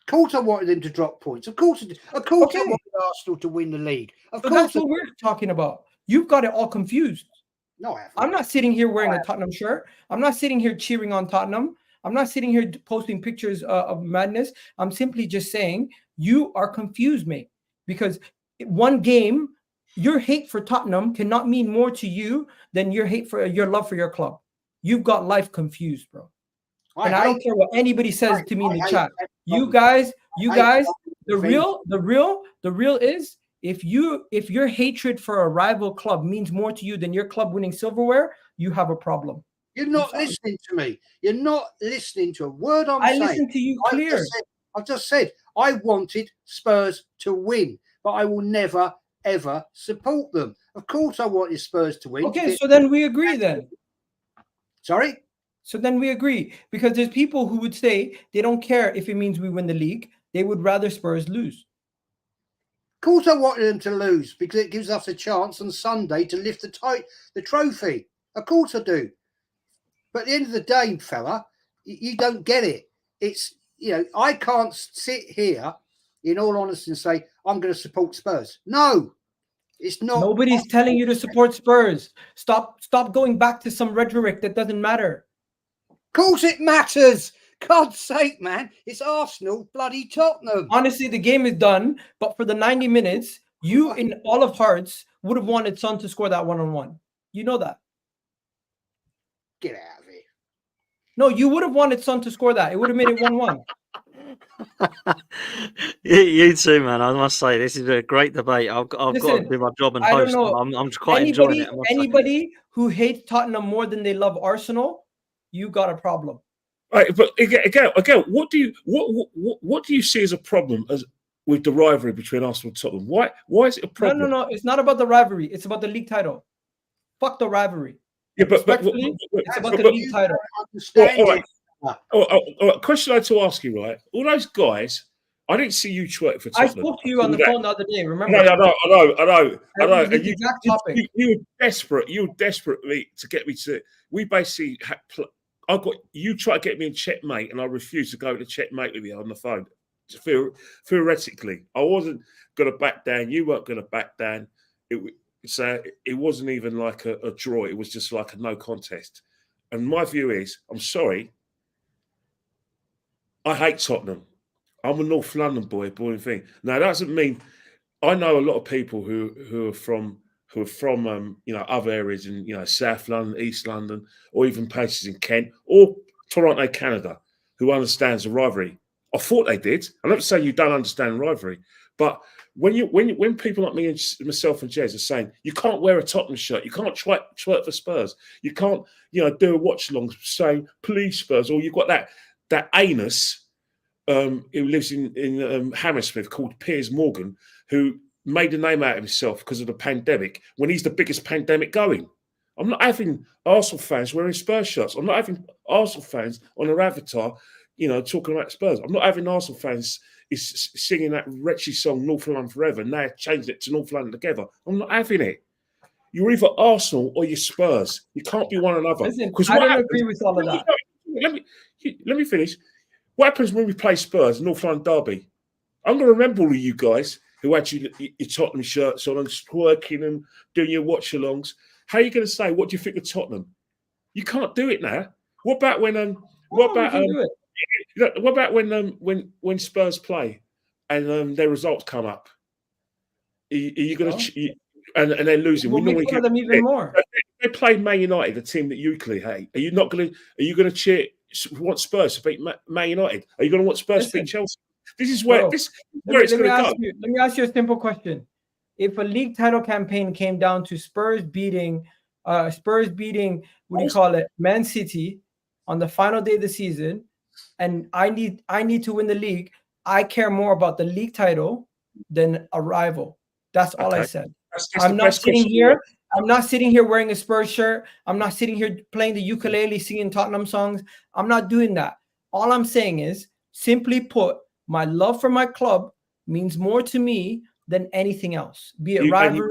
Of course, I wanted them to drop points. Of course, okay. I wanted Arsenal to win the league. Of course, that's what we're talking about. You've got it all confused. No, I haven't. I'm not sitting here wearing a Tottenham shirt. I'm not sitting here cheering on Tottenham. I'm not sitting here posting pictures of madness. I'm simply just saying you are confused, mate. Because one game, your hate for Tottenham cannot mean more to you than your hate for your love for your club. You've got life confused, bro. I don't care what anybody says to me in the chat. You guys, the real is if your hatred for a rival club means more to you than your club winning silverware, you have a problem. You're not listening to me. You're not listening to a word I'm saying. I listen to you clear. I've just said I wanted Spurs to win, but I will never, ever support them. Of course I wanted Spurs to win. Okay, so then we agree then. Sorry? So then we agree. Because there's people who would say they don't care if it means we win the league. They would rather Spurs lose. Of course I wanted them to lose because it gives us a chance on Sunday to lift the trophy. Of course I do. But at the end of the day, fella, you don't get it. It's, I can't sit here in all honesty and say, I'm going to support Spurs. No, it's not. Nobody's telling you to support Spurs. Stop going back to some rhetoric that doesn't matter. Of course it matters. God's sake, man. It's Arsenal, bloody Tottenham. Honestly, the game is done. But for the 90 minutes, you in all of hearts would have wanted Son to score that one-on-one. You know that. Get out of here. No, you would have wanted Son to score that. It would have made it 1-1. You too, man. I must say, this is a great debate. I've got to do my job and host. I'm quite enjoying it. Anybody who hates Tottenham more than they love Arsenal, you got a problem. Right, but again, what do you see as a problem with the rivalry between Arsenal and Tottenham? Why is it a problem? No. It's not about the rivalry. It's about the league title. Fuck the rivalry. Yeah, but it's about the league title. All right. Question I had to ask you, right? All those guys, I didn't see you twerk for Tottenham. I spoke to you on the phone the other day. Remember? I know. And the exact topic. You were desperate. You were desperate to get me to. We basically had. You tried to get me in checkmate, and I refused to go to checkmate with you on the phone. Theoretically, I wasn't going to back down. You weren't going to back down. It wasn't even like a draw. It was just like a no contest. And my view is, I'm sorry, I hate Tottenham. I'm a North London boy, born and thing. Now that doesn't mean I know a lot of people who are from other areas in South London, East London, or even places in Kent or Toronto, Canada, who understands the rivalry. I thought they did. I'm not saying you don't understand rivalry, but when people like me and myself and Jez are saying you can't wear a Tottenham shirt, you can't twerk for Spurs, you can't do a watch along saying please Spurs, or you've got that anus who lives in Hammersmith called Piers Morgan, who made a name out of himself because of the pandemic when he's the biggest pandemic going. I'm not having Arsenal fans wearing Spurs shirts. I'm not having Arsenal fans on their avatar, talking about Spurs. I'm not having Arsenal fans is singing that wretched song North London Forever. Now changed it to North London Together. I'm not having it. You're either Arsenal or you're Spurs. You can't be one another. Listen, I don't agree with all of that. Let me finish. What happens when we play Spurs, North London Derby? I'm going to remember all of you guys who had your Tottenham shirts on and twerking and doing your watch-alongs. How are you going to say, what do you think of Tottenham? You can't do it now. What about when when Spurs play and their results come up? Are you going to and they're losing. We'll We make normally fun of get them even more. They play Man United, a team that you clearly hate. Are you going to cheer? Want Spurs to beat Man United? Are you going to want Spurs to beat Chelsea? This is where Bro, it's going to go. Let me ask you a simple question. If a league title campaign came down to Spurs beating what do you call it, Man City on the final day of the season, and I need to win the league, I care more about the league title than a rival. That's all I said. I'm not sitting here. I'm not sitting here wearing a Spurs shirt. I'm not sitting here playing the ukulele, singing Tottenham songs. I'm not doing that. All I'm saying is, simply put, my love for my club means more to me than anything else, be it rivalry,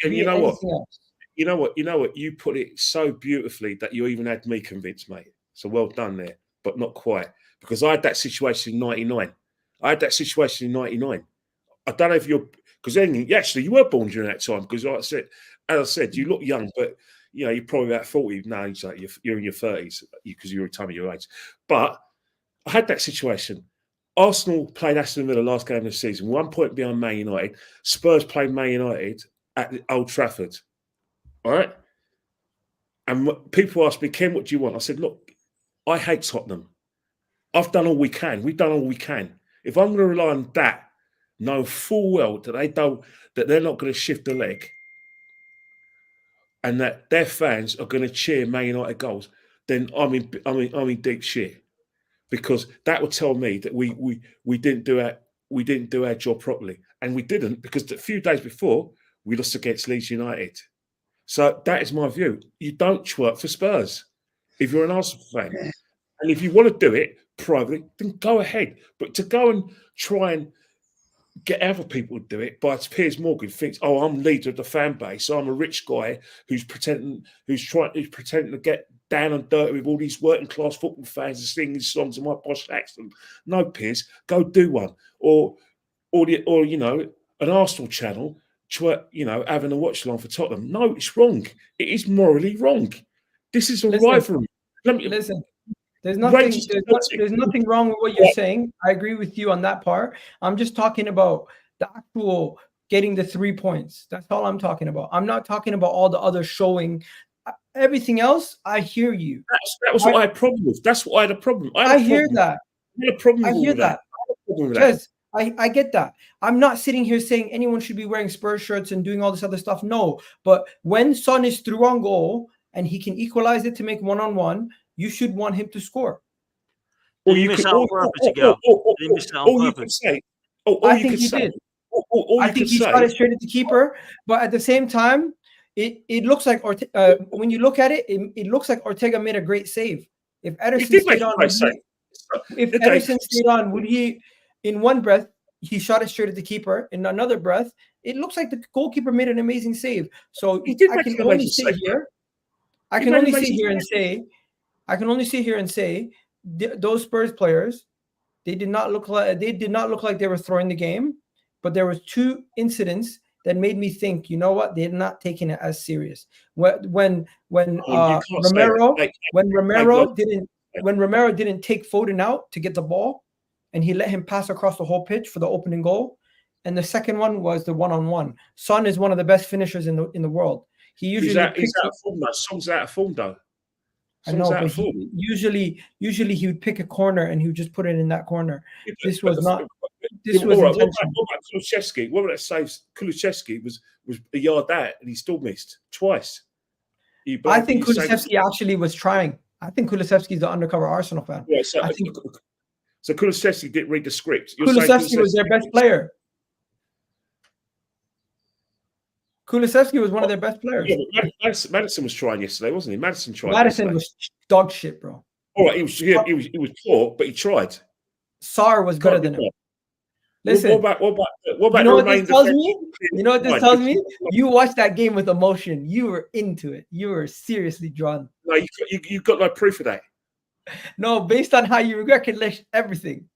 you know what? Else. You know what? You put it so beautifully that you even had me convinced, mate. So well done there, but not quite. Because I had that situation in 99. I don't know if you're, because then you were born during that time. Because as I said, you look young, but you're probably about 40 now. You're in your 30s because you're a time of your age. But I had that situation. Arsenal played Aston Villa last game of the season, 1 point behind Man United. Spurs played Man United at Old Trafford. All right? And people asked me, Ken, what do you want? I said, look, I hate Tottenham. I've done all we can. We've done all we can. If I'm going to rely on that, know full well that they're not going to shift a leg and that their fans are going to cheer Man United goals, then I'm in deep shit. Because that would tell me that we didn't do our job properly, and we didn't, because a few days before we lost against Leeds United. So that is my view. You don't twerk for Spurs if you're an Arsenal fan, and if you want to do it privately, then go ahead. But to go and try and get other people to do it by Piers Morgan thinks, oh, I'm leader of the fan base, so I'm a rich guy who's pretending to get down and dirty with all these working class football fans and singing songs in my posh accent. No, Piers, go do one. Or an Arsenal channel, having a watch along for Tottenham. No, it's wrong. It is morally wrong. This is a rivalry. Listen. There's nothing wrong with what you're saying. I agree with you on that part. I'm just talking about the actual getting the 3 points. That's all I'm talking about. I'm not talking about all the other showing. Everything else, I hear you. That was what I had a problem with. That's what I had a problem. I hear that. I had a problem with that. Yes, I get that. I'm not sitting here saying anyone should be wearing Spurs shirts and doing all this other stuff. No, but when Son is through on goal and he can equalize it to make 1-on-1, you should want him to score. Or you miss out on purpose, Miguel. You miss out on purpose. I think he did. I think he shot it straight at the keeper, but at the same time, it looks like when you look at it, it looks like Ortega made a great save. If Ederson stayed on, would he? In one breath, he shot it straight at the keeper. In another breath, it looks like the goalkeeper made an amazing save. So I can only sit here and say those Spurs players, they did not look like they were throwing the game, but there was 2 incidents that made me think, you know what, they're not taking it as serious. When Romero didn't take Foden out to get the ball, and he let him pass across the whole pitch for the opening goal, and the second one was the 1-on-1. Son is one of the best finishers in the world. He usually he's out of form though. Son's out of form though. I know, but usually he would pick a corner and he would just put it in that corner. This was not. This was intentional. What about Kulusevski? What about that save? Kulusevski was a yard out and he still missed twice. I think Kulusevski actually was trying. I think Kulusevski is the undercover Arsenal fan. Yeah, so Kulusevski didn't read the script. Kulusevski was their best player. Kulusevski was one of their best players. Yeah, Maddison was trying yesterday, wasn't he? Madison was dog shit, bro. All right, he was poor, but he tried. Sarr was better than him. Listen, what about you know what this tells me? You know what this tells me? You watched that game with emotion. You were into it. You were seriously drawn. No, you got no proof of that. No, based on how you recollect everything.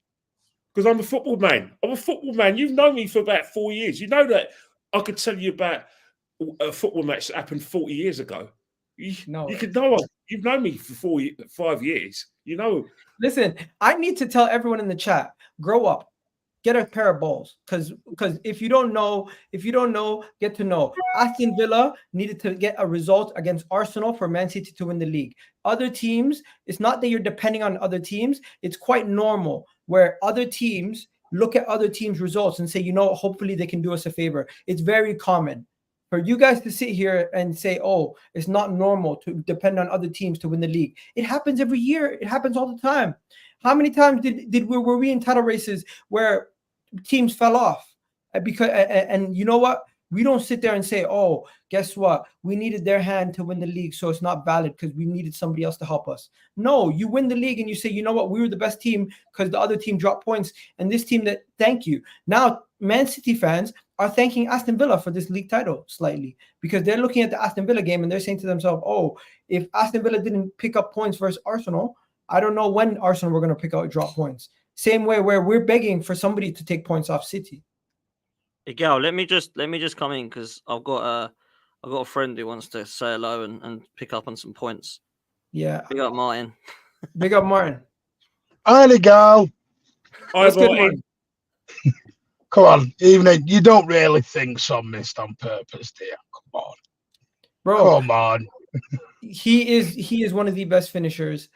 Because I'm a football man. You've known me for about 4 years. You know that I could tell you about a football match that happened 40 years ago. You could know. You've known me for 5 years. You know. Listen, I need to tell everyone in the chat, grow up. get a pair of balls, because if you don't know, get to know. Aston Villa needed to get a result against Arsenal for Man City to win the league. Other teams, it's not that you're depending on other teams. It's quite normal where other teams look at other teams' results and say, hopefully they can do us a favor. It's very common. For you guys to sit here and say, oh, it's not normal to depend on other teams to win the league. It happens every year. It happens all the time. How many times were we in title races where teams fell off? Because and you know what? We don't sit there and say, oh, guess what? We needed their hand to win the league, so it's not valid because we needed somebody else to help us. No, you win the league and you say, you know what? We were the best team because the other team dropped points. And this team thank you. Now, Man City fans are thanking Aston Villa for this league title slightly because they're looking at the Aston Villa game and they're saying to themselves, oh, if Aston Villa didn't pick up points versus Arsenal, I don't know when Arsenal were going to pick out drop points. Same way where we're begging for somebody to take points off City. Miguel, let me just come in because I've got a friend who wants to say hello and pick up on some points. Yeah. Big up Martin. Big up Martin. Hi, Miguel. What's good, Martin? Come on, even you don't really think some missed on purpose, do you? Come on, bro. Come on. He is one of the best finishers.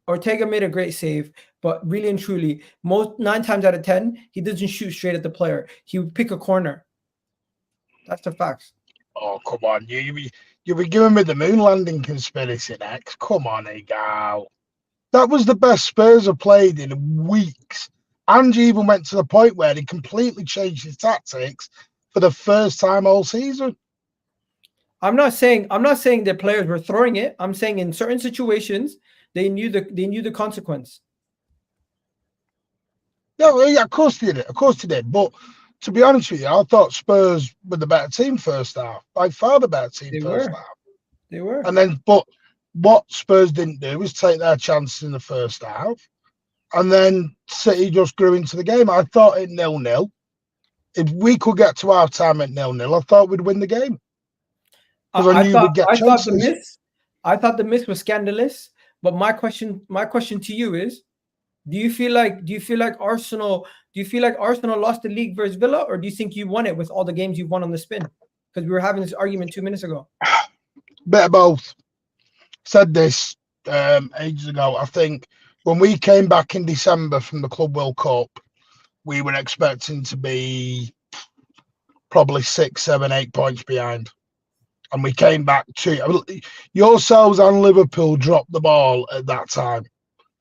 Ortega made a great save, but really and truly, 9 times out of 10, he doesn't shoot straight at the player. He would pick a corner. That's the facts. Oh, come on, you be giving me the moon landing conspiracy next. Come on, Miguel. That was the best Spurs have played in weeks. Angie even went to the point where he completely changed his tactics for the first time all season. I'm not saying their players were throwing it. I'm saying in certain situations they knew the consequence. No, yeah, of course they did. Of course they did. But to be honest with you, I thought Spurs were the better team first half. By far the better team first half. They were. And then, but what Spurs didn't do was take their chances in the first half. And then City just grew into the game. I thought at 0-0, if we could get to half time at 0-0, I thought we'd win the game. Because I knew we'd get chances. I thought the miss was scandalous. But my question to you is, do you feel like Arsenal lost the league versus Villa, or do you think you won it with all the games you've won on the spin? Because we were having this argument 2 minutes ago. Bit of both. Said this ages ago. I think when we came back in December from the Club World Cup, we were expecting to be probably 6, 7, 8 points behind. And we came back to yourselves and Liverpool dropped the ball at that time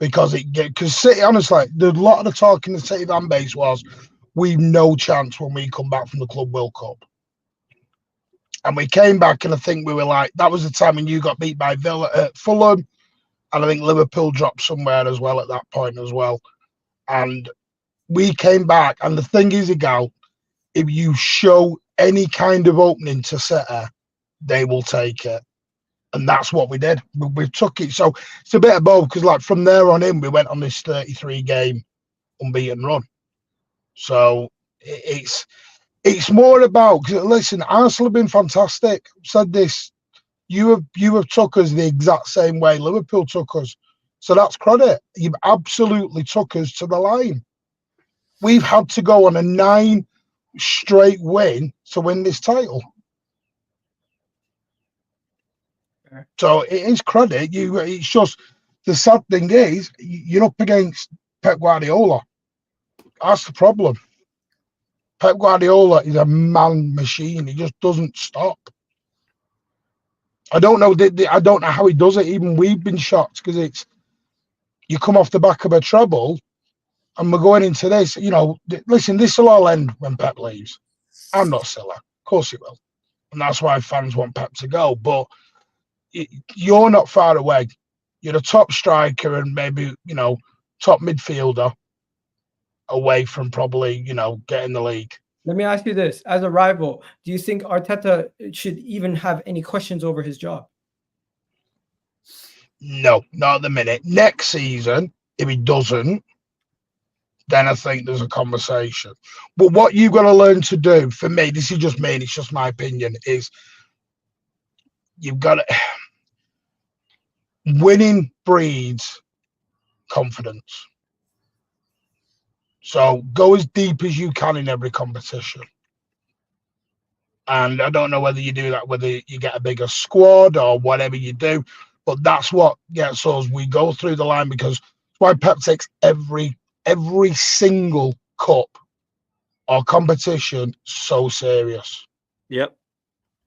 because City, honestly, a lot of the talk in the City fan base was we've no chance when we come back from the Club World Cup. And we came back, and I think we were like, that was the time when you got beat by Villa at Fulham, and I think Liverpool dropped somewhere as well at that point as well. And we came back, and the thing is, Igal, if you show any kind of opening to City, they will take it. And that's what we did. We took it. So it's a bit of both, because like from there on in, we went on this 33-game unbeaten run. So it's more about, because listen, Arsenal have been fantastic. I've said this, you have took us the exact same way Liverpool took us. So that's credit. You've absolutely took us to the line. We've had to go on a 9 straight win to win this title. So it is credit. It's just the sad thing is you're up against Pep Guardiola. That's the problem. Pep Guardiola is a man machine. He just doesn't stop. I don't know how he does it. Even we've been shocked because you come off the back of a treble, and we're going into this. Listen, this will all end when Pep leaves. I'm not silly. Of course it will, and that's why fans want Pep to go. But you're not far away. You're a top striker and maybe, top midfielder away from probably, getting the league. Let me ask you this. As a rival, do you think Arteta should even have any questions over his job? No, not at the minute. Next season, if he doesn't, then I think there's a conversation. But what you've got to learn to do, for me, this is just me and it's just my opinion, is you've got to... Winning breeds confidence. So go as deep as you can in every competition. And I don't know whether you do that, whether you get a bigger squad or whatever you do, but that's what gets us. We go through the line because that's why Pep takes every single cup or competition so serious. Yep.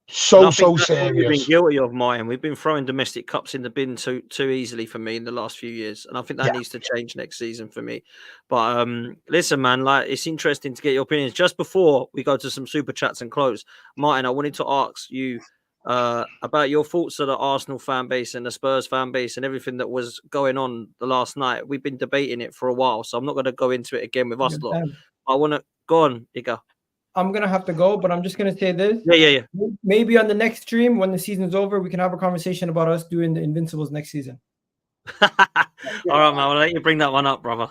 So That's what we've been serious. guilty of, Martin. We've been throwing domestic cups in the bin too easily for me in the last few years, and I think that needs to change next season for me. But listen, man, like it's interesting to get your opinions. Just before we go to some super chats and close, Martin, I wanted to ask you about your thoughts of the Arsenal fan base and the Spurs fan base and everything that was going on the last night. We've been debating it for a while, so I'm not going to go into it again with us lot. I want to go on, Iga. I'm gonna have to go, but I'm just gonna say this. Yeah. Maybe on the next stream, when the season's over, we can have a conversation about us doing the Invincibles next season. All right, man. I'll let you bring that one up, brother.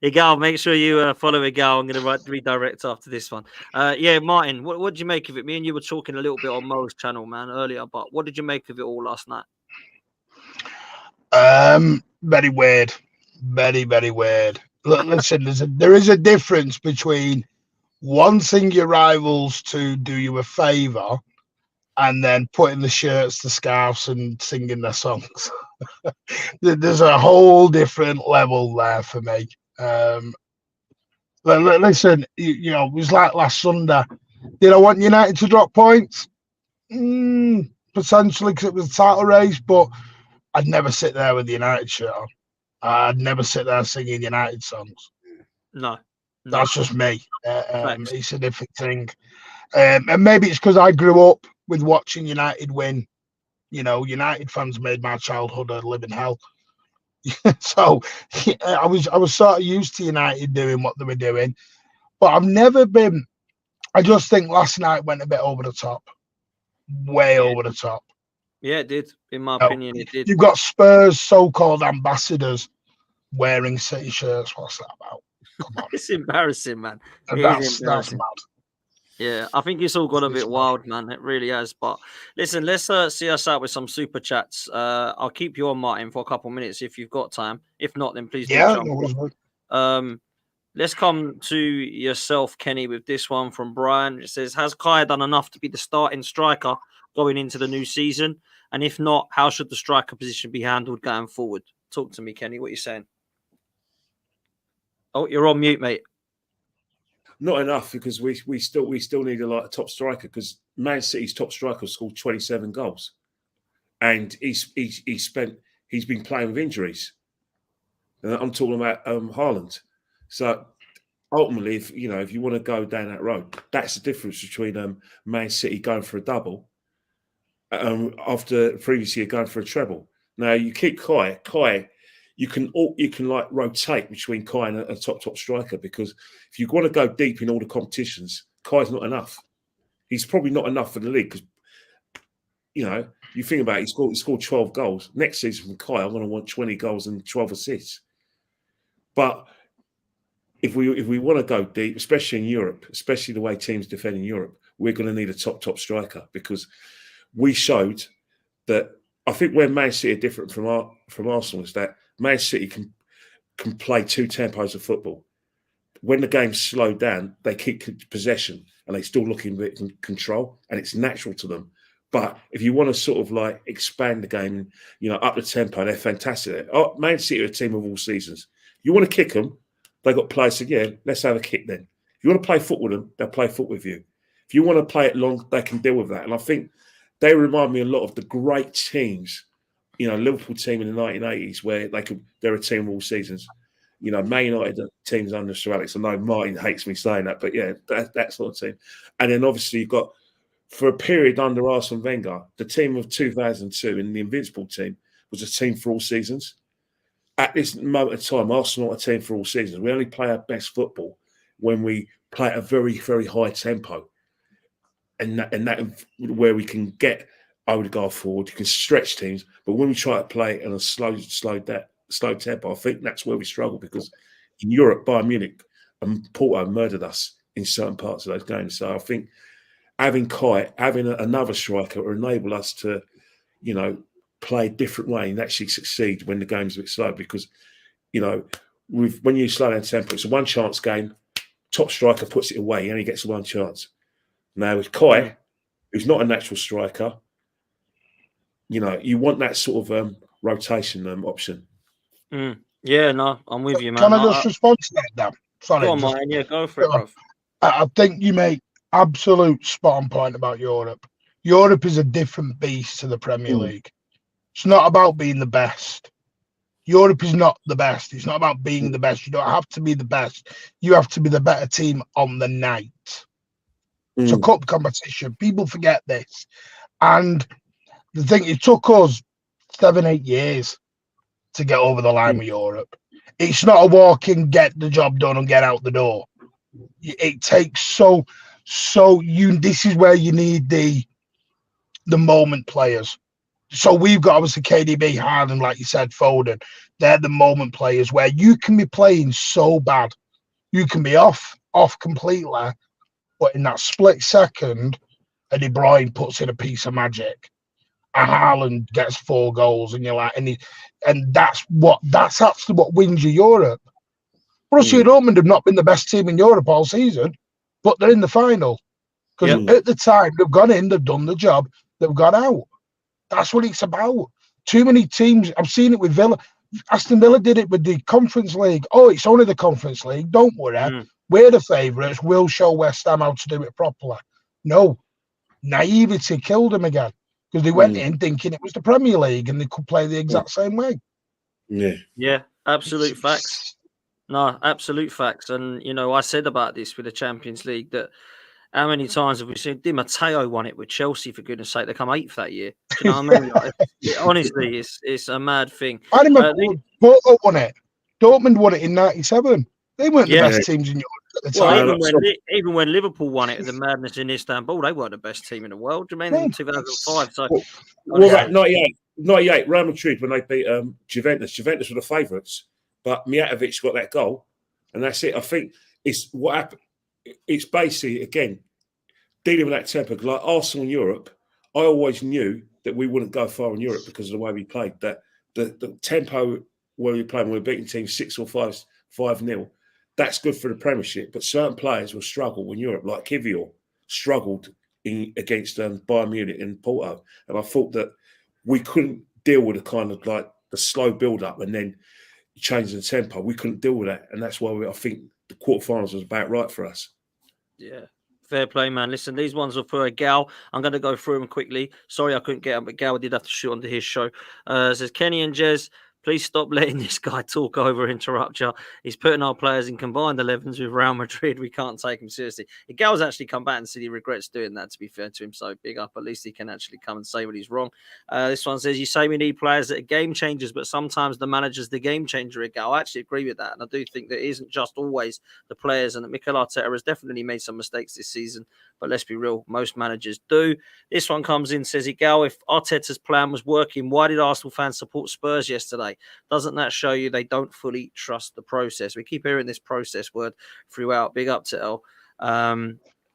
Igal, make sure you follow Igal. I'm going to redirect after this one. Yeah, Martin, what did you make of it? Me and you were talking a little bit on Mo's channel, man, earlier, but what did you make of it all last night? Very weird. Very, very weird. Look, listen, there is a difference between wanting your rivals to do you a favour and then putting the shirts, the scarves and singing their songs. There's a whole different level there for me. Listen, you know, it was like last Sunday. Did I want United to drop points? Potentially, because it was a title race, but I'd never sit there with the United shirt on. I'd never sit there singing United songs. No. That's just me. It's a different thing. And maybe it's because I grew up with watching United win. You know, United fans made my childhood a living hell. So I was sort of used to United doing what they were doing. But I've never been. I just think last night went a bit over the top. Way over the top. Yeah, it did. In my opinion, it did. You've got Spurs so-called ambassadors wearing City shirts. What's that about? Come on. It's embarrassing, man. That's mad. Yeah, I think it's all got a bit wild, man. It really has. But listen, let's see us out with some super chats. I'll keep you on, Martin, for a couple of minutes if you've got time. If not, then please do jump. Let's come to yourself, Kenny, with this one from Brian. It says, has Kai done enough to be the starting striker going into the new season? And if not, how should the striker position be handled going forward? Talk to me, Kenny. What are you saying? Oh, you're on mute, mate. Not enough, because we still need a top striker, because Man City's top striker scored 27 goals, and he's been playing with injuries. And I'm talking about Haaland. So ultimately, if you want to go down that road, that's the difference between Man City going for a double after previously going for a treble. Now you keep Kai. You can like rotate between Kai and a top striker, because if you want to go deep in all the competitions, Kai's not enough. He's probably not enough for the league, because you think about it, he scored 12 goals. Next season from Kai, I'm going to want 20 goals and 12 assists. But if we want to go deep, especially in Europe, especially the way teams defend in Europe, we're going to need a top striker, because we showed that. I think where Man City are different from Arsenal is that Man City can play two tempos of football. When the game's slowed down, they keep possession and they still look in control, and it's natural to them. But if you want to sort of like expand the game, up the tempo, they're fantastic. Oh, Man City are a team of all seasons. You want to kick them, they got players saying, yeah, let's have a kick then. If you want to play foot with them, they'll play foot with you. If you want to play it long, they can deal with that. And I think they remind me a lot of the great teams, Liverpool team in the 1980s, where they're a team of all seasons. Man United teams under Sir Alex. I know Martin hates me saying that, but yeah, that sort of team. And then obviously you've got, for a period under Arsene Wenger, the team of 2002 in the Invincible team was a team for all seasons. At this moment of time, Arsenal are a team for all seasons. We only play our best football when we play at a very, very high tempo. And that where we can get Odegaard forward, you can stretch teams. But when we try to play in a slow tempo, I think that's where we struggle, because in Europe, Bayern Munich and Porto murdered us in certain parts of those games. So I think having another striker will enable us to, play a different way and actually succeed when the game's a bit slow. Because, when you slow down tempo, it's a one chance game. Top striker puts it away, he only gets one chance. Now with Kai, who's not a natural striker, you want that sort of rotation option. Yeah, no, I'm with you, man. Can I just respond to that, Dan? Sorry. Go on, man. Yeah, go for it, bro. I think you make absolute spot on point about Europe. Europe is a different beast to the Premier League. It's not about being the best. Europe is not the best. It's not about being the best. You don't have to be the best. You have to be the better team on the night. It's a cup competition. People forget this. And the thing, it took us 7-8 years to get over the line with Europe. It's not a walk in, get the job done and get out the door. It takes this is where you need the moment players. So we've got obviously KDB, Haaland, like you said, Foden. They're the moment players where you can be playing so bad. You can be off completely, but in that split second, a De Bruyne puts in a piece of magic. A Haaland gets 4 goals, and you're like, and that's actually what wins you Europe. Borussia Dortmund have not been the best team in Europe all season, but they're in the final. Because at the time, they've gone in, they've done the job, they've got out. That's what it's about. Too many teams, I've seen it with Villa. Aston Villa did it with the Conference League. Oh, it's only the Conference League. Don't worry. We're the favourites. We'll show West Ham how to do it properly. No. Naivety killed them again. Because they went in thinking it was the Premier League and they could play the exact same way. Yeah, absolute facts. No, absolute facts. And, I said about this with the Champions League that how many times have we seen Di Matteo won it with Chelsea, for goodness sake? They come 8th that year. Do you know what I mean? Honestly, it's a mad thing. I remember Porto won it. Dortmund won it in 97. They weren't the best teams in Europe at the time. Well, even when Liverpool won it, the madness in Istanbul, they weren't the best team in the world. Do you mean in 2005? So, that 98, Real Madrid, when they beat Juventus. Juventus were the favourites, but Mijatovic got that goal, and that's it. I think it's what happened. It's basically, again, dealing with that tempo. Like Arsenal in Europe, I always knew that we wouldn't go far in Europe because of the way we played. That the tempo where we played when we were beating teams 6 or 5-0, that's good for the Premiership. But certain players will struggle in Europe, like Kivior struggled against Bayern Munich and Porto. And I thought that we couldn't deal with the kind of like the slow build-up and then changing the tempo. We couldn't deal with that. And that's why I think the quarterfinals was about right for us. Yeah. Fair play, man. Listen, these ones are for a Gal. I'm going to go through them quickly. Sorry I couldn't get them, but Gal did have to shoot onto his show. Says, Kenny and Jez, please stop letting this guy talk over, interrupt you. He's putting our players in combined 11s with Real Madrid. We can't take him seriously. Gal's actually come back and said he regrets doing that, to be fair to him. So big up. At least he can actually come and say what he's wrong. This one says, you say we need players that are game changers, but sometimes the manager's the game changer. Gal, I actually agree with that. And I do think that it isn't just always the players, and that Mikel Arteta has definitely made some mistakes this season. But let's be real, most managers do. This one comes in, says, Gal, if Arteta's plan was working, why did Arsenal fans support Spurs yesterday? Doesn't that show you they don't fully trust the process? We keep hearing this process word throughout. Big up to El.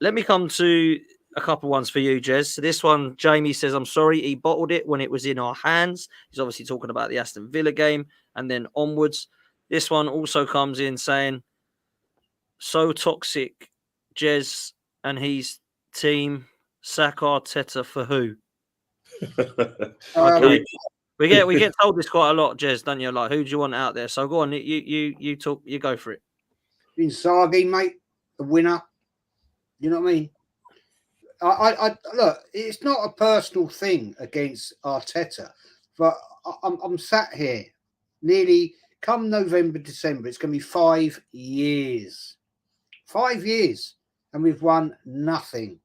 Let me come to a couple ones for you, Jez. So this one, Jamie says, I'm sorry, he bottled it when it was in our hands. He's obviously talking about the Aston Villa game and then onwards. This one also comes in saying, so toxic, Jez and his team, sack Arteta for who? Okay. We get told this quite a lot, Jez, don't you? Like, who do you want out there? So go on, you talk, you go for it. Inzaghi, mate, the winner. You know what I mean? I look, it's not a personal thing against Arteta, but I'm sat here nearly come November, December. It's going to be 5 years. 5 years. And we've won nothing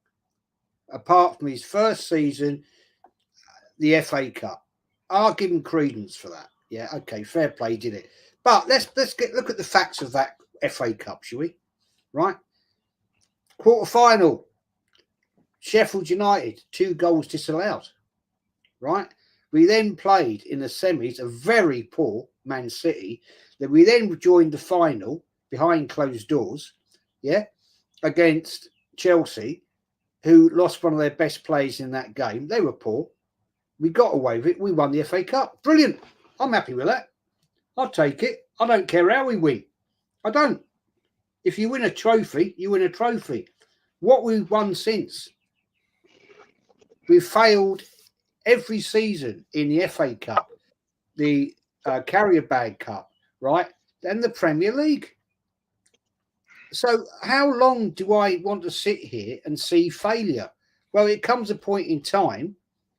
apart from his first season, the FA Cup. I'll give him credence for that. Yeah, okay, fair play, did it. But let's look at the facts of that FA Cup, shall we? Right? Quarter-final, Sheffield United, 2 goals disallowed. Right? We then played in the semis a very poor Man City. That we then joined the final behind closed doors, yeah, against Chelsea, who lost one of their best players in that game. They were poor. We got away with it. We won the FA Cup. Brilliant. I'm happy with that. I'll take it. I don't care how we win. I don't. If you win a trophy, you win a trophy. What we've won since, we've failed every season in the FA Cup, the Carrier Bag Cup, right? And the Premier League. So how long do I want to sit here and see failure? Well, it comes a point in time,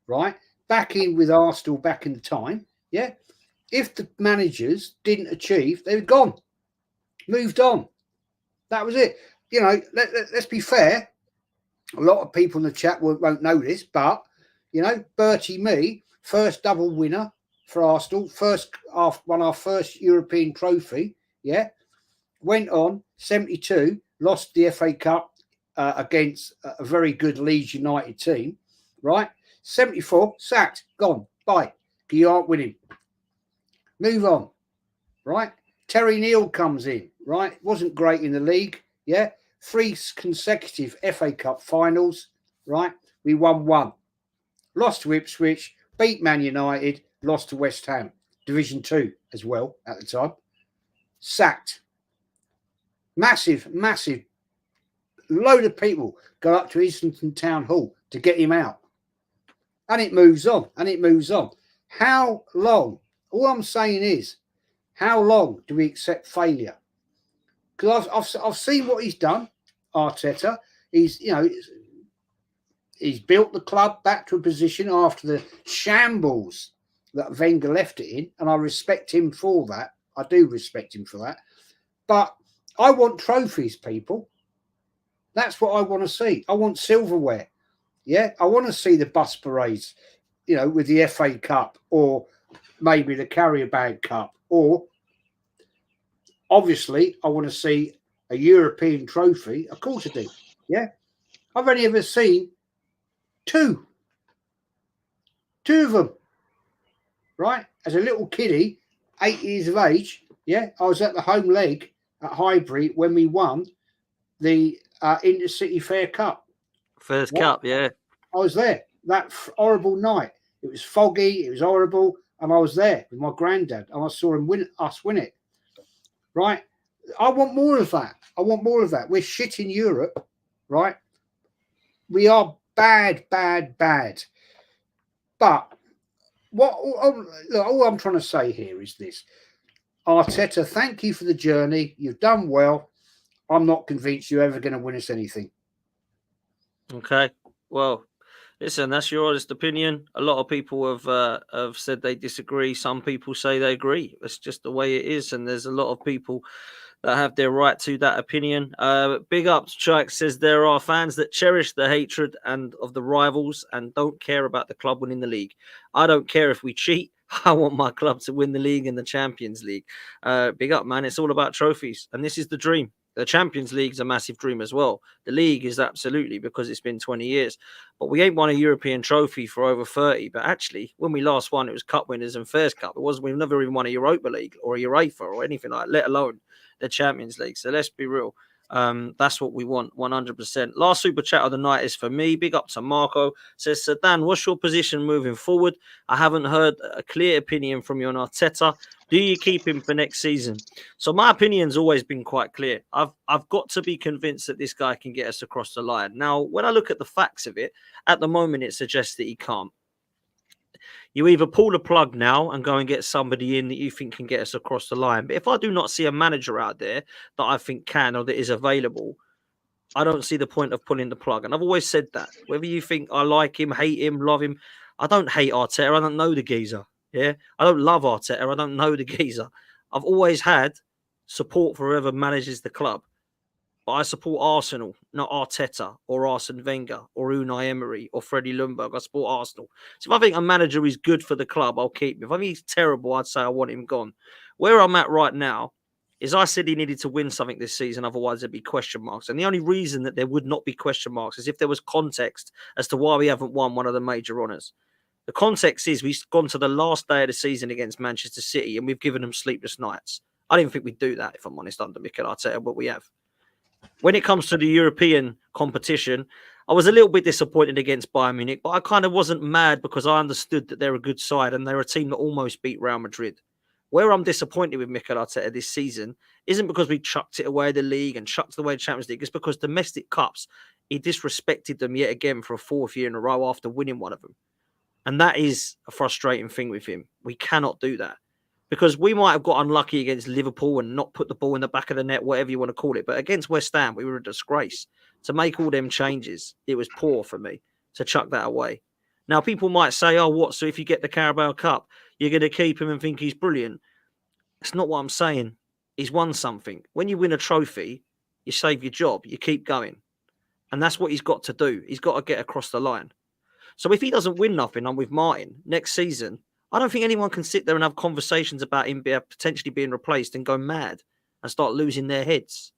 right? Back in with Arsenal back in the time, yeah? If the managers didn't achieve, they were gone, moved on. That was it. You know, let's be fair. A lot of people in the chat won't know this, but, you know, Bertie Mee, first double winner for Arsenal, won our first European trophy, yeah? Went on, 72, lost the FA Cup against a very good Leeds United team, right? 74, sacked, gone, bye. You aren't winning. Move on, right? Terry Neal comes in, right? Wasn't great in the league, yeah? 3 consecutive FA Cup finals, right? We won 1. Lost to Ipswich, beat Man United, lost to West Ham, Division 2 as well at the time. Sacked. Massive load of people go up to Islington Town Hall to get him out. And it moves on, and it moves on. How long? All I'm saying is, how long do we accept failure? Because I've seen what he's done, Arteta. He's built the club back to a position after the shambles that Wenger left it in, and I respect him for that. I do respect him for that. But I want trophies, people. That's what I want to see. I want silverware. Yeah, I want to see the bus parades, you know, with the FA Cup or maybe the Carrier Bag Cup, or obviously I want to see a European trophy. Of course I do. Yeah, I've only ever seen 2 of them. Right, as a little kiddie, 8 years of age. Yeah, I was at the home leg at Highbury when we won the Intercity Fair Cup. First Cup, yeah. I was there that horrible night. It was foggy, it was horrible, and I was there with my granddad, and I saw him win it. Right? I want more of that. I want more of that. We're shit in Europe, right? We are bad. But all I'm trying to say here is this. Arteta, thank you for the journey. You've done well. I'm not convinced you're ever going to win us anything. Okay. Well, listen, that's your honest opinion. A lot of people have said they disagree. Some people say they agree. It's just the way it is. And there's a lot of people that have their right to that opinion. Big up to Chuck says there are fans that cherish the hatred and of the rivals and don't care about the club winning the league. I don't care if we cheat. I want my club to win the league and the Champions League. Big up, man. It's all about trophies. And this is the dream. The Champions League is a massive dream as well. The league is absolutely, because it's been 20 years. But we ain't won a European trophy for over 30. But actually, when we last won, it was Cup winners and Fairs Cup. We've never even won a Europa League or a UEFA or anything like that, let alone the Champions League. So let's be real. That's what we want, 100%. Last super chat of the night is for me. Big up to Marco. Says, so Dan, what's your position moving forward? I haven't heard a clear opinion from you on Arteta. Do you keep him for next season? So my opinion's always been quite clear. I've got to be convinced that this guy can get us across the line. Now, when I look at the facts of it, at the moment it suggests that he can't. You either pull the plug now and go and get somebody in that you think can get us across the line. But if I do not see a manager out there that I think can or that is available, I don't see the point of pulling the plug. And I've always said that. Whether you think I like him, hate him, love him, I don't hate Arteta. I don't know the geezer. Yeah, I don't love Arteta. I don't know the geezer. I've always had support for whoever manages the club. But I support Arsenal, not Arteta or Arsene Wenger or Unai Emery or Freddie Ljungberg. I support Arsenal. So if I think a manager is good for the club, I'll keep him. If I think he's terrible, I'd say I want him gone. Where I'm at right now is I said he needed to win something this season, otherwise there'd be question marks. And the only reason that there would not be question marks is if there was context as to why we haven't won one of the major honours. The context is we've gone to the last day of the season against Manchester City and we've given them sleepless nights. I didn't think we'd do that, if I'm honest, under Mikel Arteta, but we have. When it comes to the European competition, I was a little bit disappointed against Bayern Munich, but I kind of wasn't mad because I understood that they're a good side and they're a team that almost beat Real Madrid. Where I'm disappointed with Mikel Arteta this season isn't because we chucked it away the league and chucked it away the Champions League. It's because domestic cups, he disrespected them yet again for a 4th year in a row after winning one of them. And that is a frustrating thing with him. We cannot do that. Because we might have got unlucky against Liverpool and not put the ball in the back of the net, whatever you want to call it. But against West Ham, we were a disgrace. To make all them changes, it was poor for me to chuck that away. Now, people might say, oh, what? So if you get the Carabao Cup, you're going to keep him and think he's brilliant. That's not what I'm saying. He's won something. When you win a trophy, you save your job. You keep going. And that's what he's got to do. He's got to get across the line. So if he doesn't win nothing, I'm with Martin, next season, I don't think anyone can sit there and have conversations about him potentially being replaced and go mad and start losing their heads.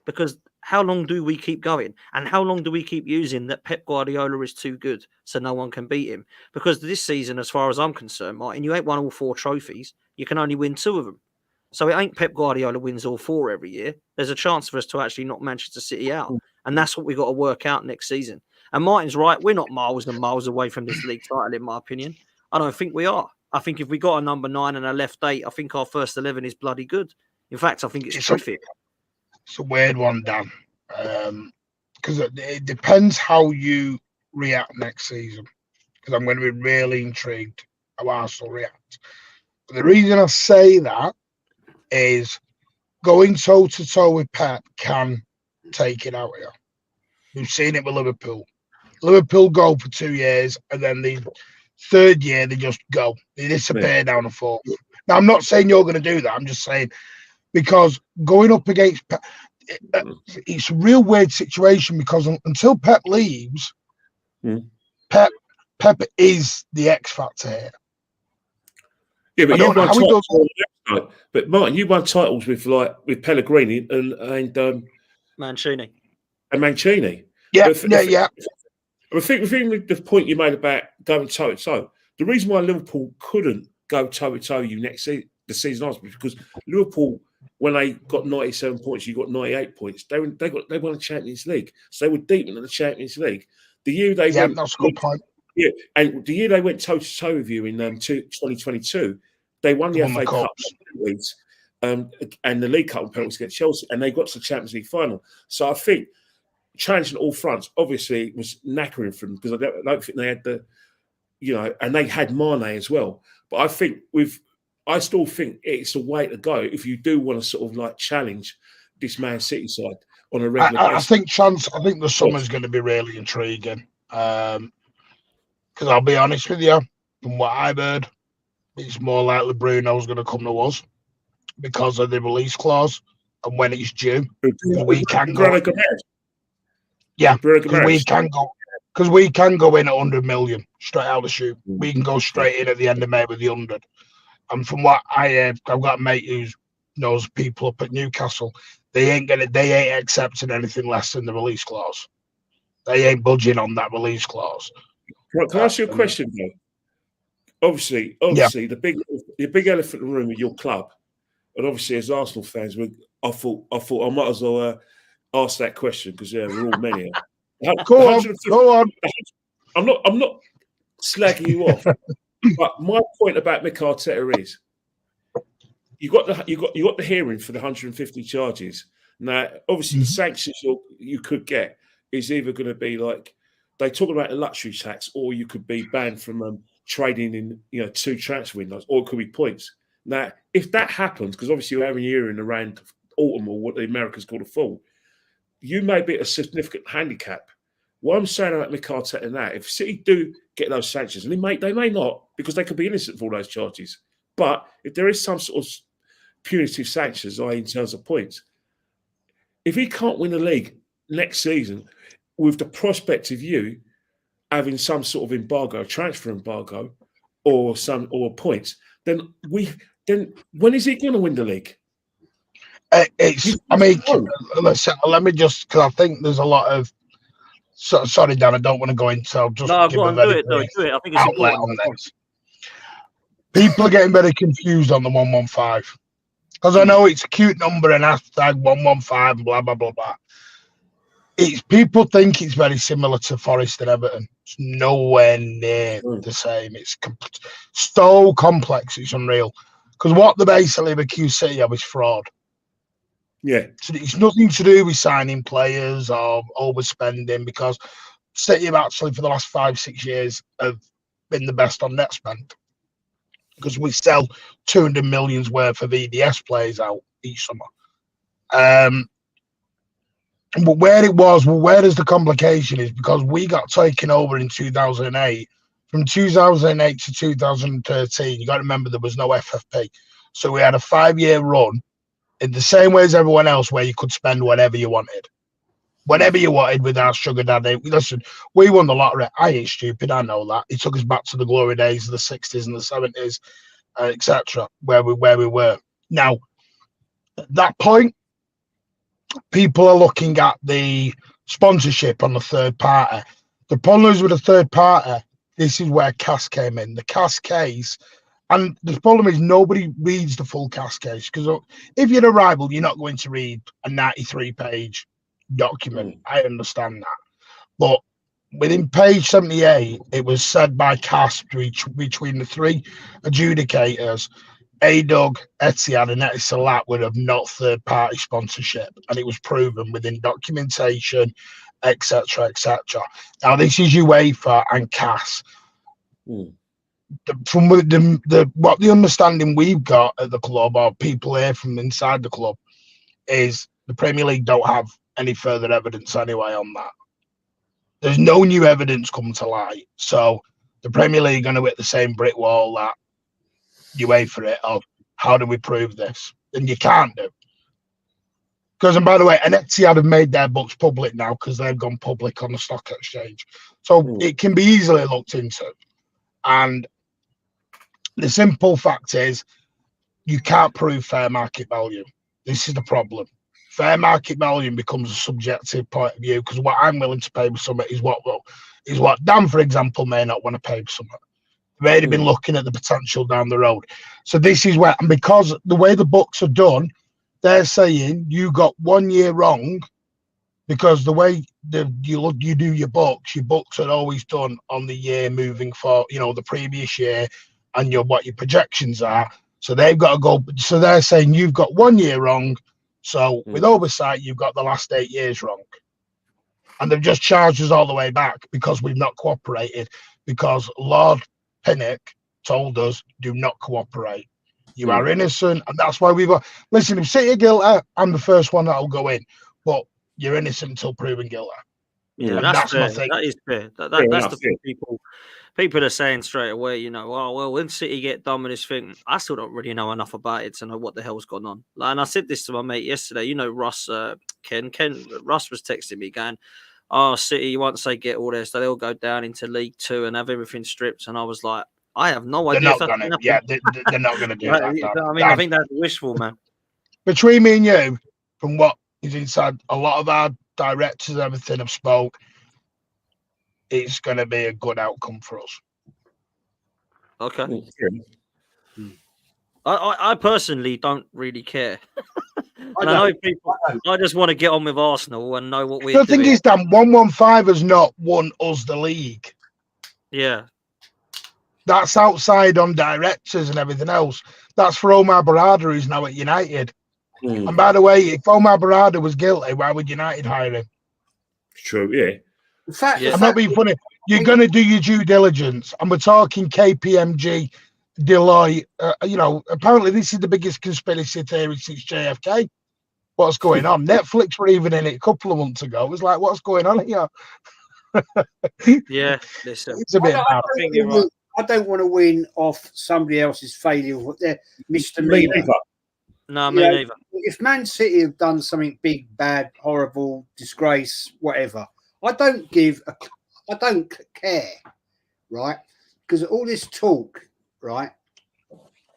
Because how long do we keep going? And how long do we keep using that Pep Guardiola is too good so no one can beat him? Because this season, as far as I'm concerned, Martin, you ain't won all 4 trophies. You can only win 2 of them. So it ain't Pep Guardiola wins all 4 every year. There's a chance for us to actually knock Manchester City out. And that's what we've got to work out next season. And Martin's right. We're not miles and miles away from this league title, in my opinion. I don't think we are. I think if we got a number 9 and a left 8, I think our first 11 is bloody good. In fact, I think it's terrific. It's a weird one, Dan. Because it depends how you react next season. Because I'm going to be really intrigued how Arsenal react. But the reason I say that is going toe-to-toe with Pep can take it out here. We've seen it with Liverpool. Liverpool go for 2 years, and then the 3rd year they just go. They disappear down the 4th. Now, I'm not saying you're going to do that. I'm just saying because going up against Pep, it's a real weird situation because until Pep leaves, Pep is the X factor here. Yeah, but you won titles. But Martin, you won titles with Pellegrini and Mancini. And Mancini. Yeah. I think the point you made about going toe to toe, the reason why Liverpool couldn't go toe to toe you the season after was because Liverpool, when they got 97 points, you got 98 points. They won the Champions League, so they were deep into the Champions League. The year they went, that's a good point. Yeah, and the year they went toe to toe with you in 2022, they won the FA Cup and the League Cup penalties against Chelsea, and they got to the Champions League final. So I think challenging all fronts obviously was knackering for them because I don't think they had and they had Mane as well. But I still think it's the way to go if you do want to sort of like challenge this Man City side on a regular basis. I think the summer's going to be really intriguing. Because I'll be honest with you, from what I've heard, it's more likely Bruno's going to come to us because of the release clause and when it's due. We can go. Yeah, because we can go in at 100 million straight out of the chute. We can go straight in at the end of May with the 100. And from what I have, I've got a mate who knows people up at Newcastle. They ain't accepting anything less than the release clause. They ain't budging on that release clause. Can I ask you a question, though? Obviously, the big elephant in the room with your club, and obviously as Arsenal fans, I thought I might as well ask that question because we're all men here. Go on. I'm not slagging you off, but my point about Mikel Arteta is you got the hearing for the 150 charges. Now, obviously, the sanctions you could get is either going to be like they talk about the luxury tax, or you could be banned from trading in 2 transfer windows, or it could be points. Now, if that happens, because obviously you're having a hearing around autumn or what the Americans call the fall, you may be at a significant handicap. What I'm saying about Mikel Arteta now, if City do get those sanctions, and they may not, because they could be innocent for all those charges, but if there is some sort of punitive sanctions, i.e. in terms of points, if he can't win the league next season with the prospect of you having some sort of embargo, transfer embargo, or points, then when is he going to win the league? Let me just, because I think there's a lot of. Sorry, Dan, I don't want to go into. I'll just give go on, do it. I think it's important. On this. People are getting very confused on the 115 because I know it's a cute number and hashtag 115 blah blah blah blah. People think it's very similar to Forest and Everton. It's nowhere near the same. It's so complex. It's unreal. Because what they basically accuse City of is fraud. Yeah. So it's nothing to do with signing players or overspending, because City have actually, for the last 5-6 years, have been the best on net spend. Because we sell 200 millions worth of EDS players out each summer. But where is the complication is because we got taken over in 2008. From 2008 to 2013, you got to remember there was no FFP. So we had a 5-year run in the same way as everyone else, where you could spend whatever you wanted. Whatever you wanted with our sugar daddy. Listen, we won the lottery. I ain't stupid, I know that. It took us back to the glory days of the 60s and the 70s, etc., where we were. Now, at that point, people are looking at the sponsorship on the third party. The problem is with the third party, this is where CAS came in. The CAS case, and the problem is nobody reads the full CAS case, because if you're a rival, you're not going to read a 93-page document. I understand that. But within page 78, it was said by CAS between the three adjudicators, ADUG, Etihad, and Etisalat would have not third-party sponsorship, and it was proven within documentation, etc., etc. Now, this is UEFA and CAS. From what the understanding we've got at the club, or people here from inside the club, is the Premier League don't have any further evidence anyway on that. There's no new evidence come to light, so the Premier League are going to hit the same brick wall that UEFA it of how do we prove this? And you can't do. Because, and by the way, Etihad have made their books public now because they've gone public on the stock exchange. So it can be easily looked into. And the simple fact is you can't prove fair market value. This is the problem. Fair market value becomes a subjective point of view, because what I'm willing to pay for something is what Dan, for example, may not want to pay for something. They've already been looking at the potential down the road. So this is where, and because the way the books are done, they're saying you got 1 year wrong, because the way you do your books are always done on the year moving for, the previous year, and what your projections are. So they've got to go. So they're saying you've got 1 year wrong. So with oversight, you've got the last 8 years wrong. And they've just charged us all the way back because we've not cooperated, because Lord Pinnock told us, do not cooperate. You are innocent, and that's why we've got. Listen, if City are guilty, I'm the first one that'll go in, but you're innocent until proven guilty. Yeah, and that's fair. my thing. That is fair. That's the thing people are saying straight away. Oh well, when City get done with this thing, I still don't really know enough about it to know what the hell's gone on. And I said this to my mate yesterday. Russ, Russ was texting me going, "Oh, City, once they get all this, they'll go down into League Two and have everything stripped." And I was like, I have no idea. They're not going to do that. I think that's wishful, man. Between me and you, from what is inside, a lot of our directors and everything have spoke. It's going to be a good outcome for us. Okay. I personally don't really care. I know people. I just want to get on with Arsenal and know what we're doing. The thing is, Dan, 115 has not won us the league. Yeah. That's outside on directors and everything else. That's for Omar Barada, who's now at United. And by the way, if Omar Barada was guilty, why would United hire him? True, yeah. In fact, I'm not being funny. You're going to do your due diligence. And we're talking KPMG, Deloitte. Apparently this is the biggest conspiracy theory since JFK. What's going on? Netflix were even in it a couple of months ago. It was like, what's going on here? Yeah, listen. It's a bit bad. I don't want to win off somebody else's failure. They're misdemeanor. No, me neither. If Man City have done something big, bad, horrible, disgrace, whatever, I don't care, right? Because all this talk, right,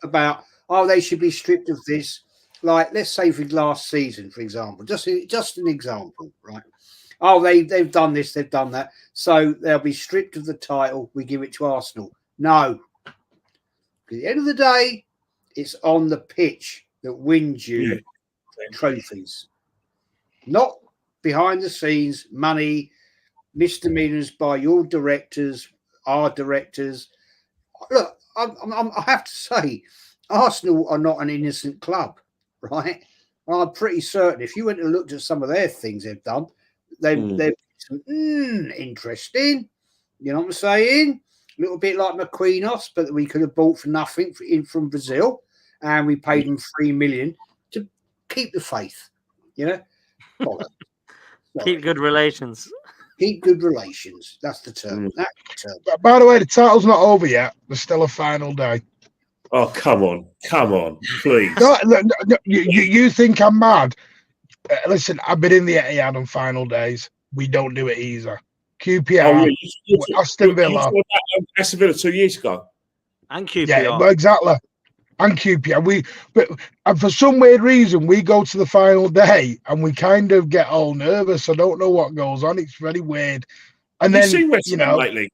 about they should be stripped of this. Like, let's say for last season, for example, just an example, right? They've done this, they've done that, so they'll be stripped of the title. We give it to Arsenal. No, because at the end of the day, it's on the pitch that wins you trophies, not behind the scenes money, misdemeanors by your directors, our directors. Look, I have to say, Arsenal are not an innocent club, right? I'm pretty certain if you went and looked at some of their things they've done, they've some interesting. You know what I'm saying? A little bit like McQueenos, but we could have bought for nothing from Brazil, and we paid them $3 million to keep the faith. You know, Keep good relations. Keep good relations. That's the term. That's the term. But by the way, the title's not over yet. There's still a final day. Oh, come on, please. No, you think I'm mad? Listen, I've been in the Etihad on final days. We don't do it either. QPR, Aston Villa. Aston Villa 2 years ago. And QPR. Yeah, exactly. And QPR. And for some weird reason, we go to the final day and we kind of get all nervous. I don't know what goes on. It's very weird. And then, seen West Ham lately?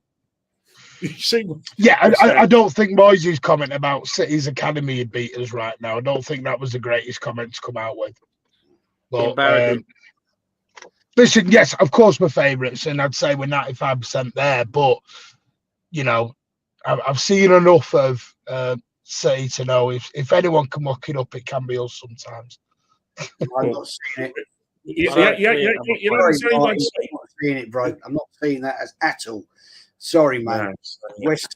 Yeah, I don't think Moyes' comment about City's academy had beat us right now. I don't think that was the greatest comment to come out with. But, listen, yes, of course we're favourites, and I'd say we're 95% there. But, you know, I've seen enough of City to know if anyone can muck it up, it can be us sometimes. I'm not seeing it. You're not seeing it, bro. I'm not seeing that at all. Sorry, man. West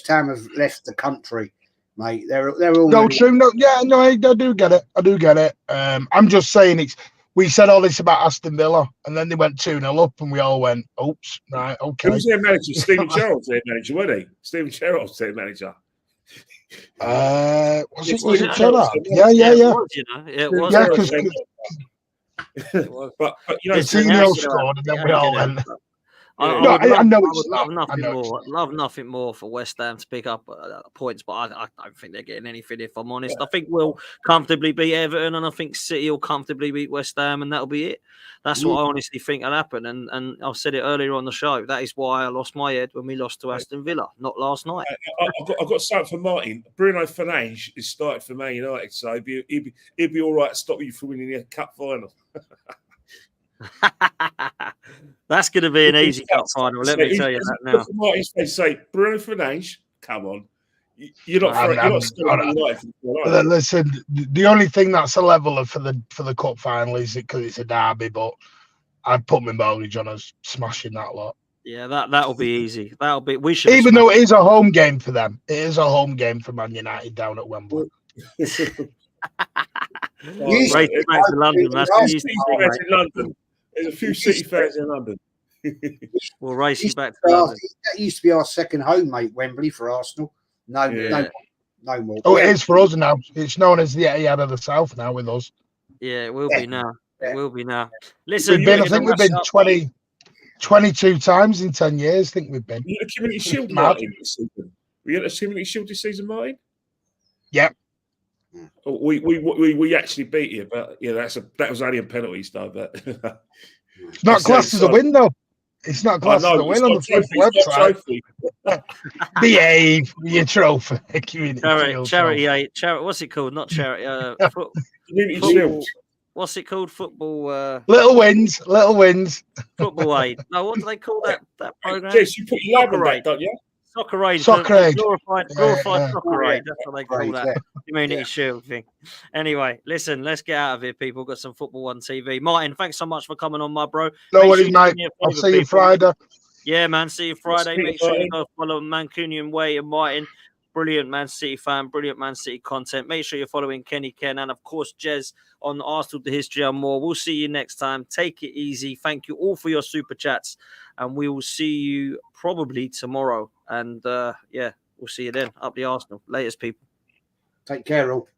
Ham have left the country, mate. They're all no true. No, yeah, no, I do get it. I'm just saying we said all this about Aston Villa, and then they went 2-0 up, and we all went, "Oops, right, okay." Who was their manager? Stephen Gerrard's their manager, wasn't he? Stephen Gerrard's their manager. Was it Stephen Gerrard? Yeah. It was. But you know, Coutinho scored, and then we all went. I know it's love nothing more for West Ham to pick up points, but I don't think they're getting anything, if I'm honest. I think we'll comfortably beat Everton, and I think City will comfortably beat West Ham, and that'll be it. That's what I honestly think will happen. And I've said it earlier on the show. That is why I lost my head when we lost to Aston Villa, not last night. I've got something for Martin. Bruno Fernandes is started for Man United, so he'd be all right to stop you from winning the cup final. That's going to be an easy cup final. Let me tell you that now. Martin's say Bruno Fernandes, come on. You're not listen, the only thing that's a leveler for the cup final is because it's a derby, but I'd put my mortgage on us smashing that lot. Yeah, that'll be easy. That'll be. We should. Even though it is a home game for them, it is a home game for Man United down at Wembley. Race back to London. That's London. There's a few City fans in London. We'll race you back to London. That used to be our second home, mate. Wembley for Arsenal. No more. Oh, it is for us now. It's known as the Etihad of the South now with us. Yeah, it will be now. It will be now. Listen, I think we've been 22 times in 10 years. I think we've been. You had a Community Shield, Martin, this season. We had a Community Shield this season, Martin? Yep. We actually beat you, but yeah, that was only a penalty stuff. But it's not classed as a win, though. It's not classed as a win on the FIFA website. Behave with your trophy. Charity. What's it called? Not charity. Community Shield. What's it called? Football. Little wins. Football aid. No, what do they call that program? Yes, you put your lab on that, don't you? Soccer aid. Glorified soccer aid. That's what they call that. Community Shield thing. Anyway, listen, let's get out of here, people. Got some football on TV. Martin, thanks so much for coming on, my bro. No worries, mate. I'll see you Friday. Yeah, man. See you Friday. Make sure you go follow Mancunian Way and Martin. Brilliant Man City fan, brilliant Man City content. Make sure you're following Kenny Ken and, of course, Jez on Arsenal, the history and more. We'll see you next time. Take it easy. Thank you all for your super chats, and we will see you probably tomorrow. And, we'll see you then. Up the Arsenal. Latest, people. Take care, all.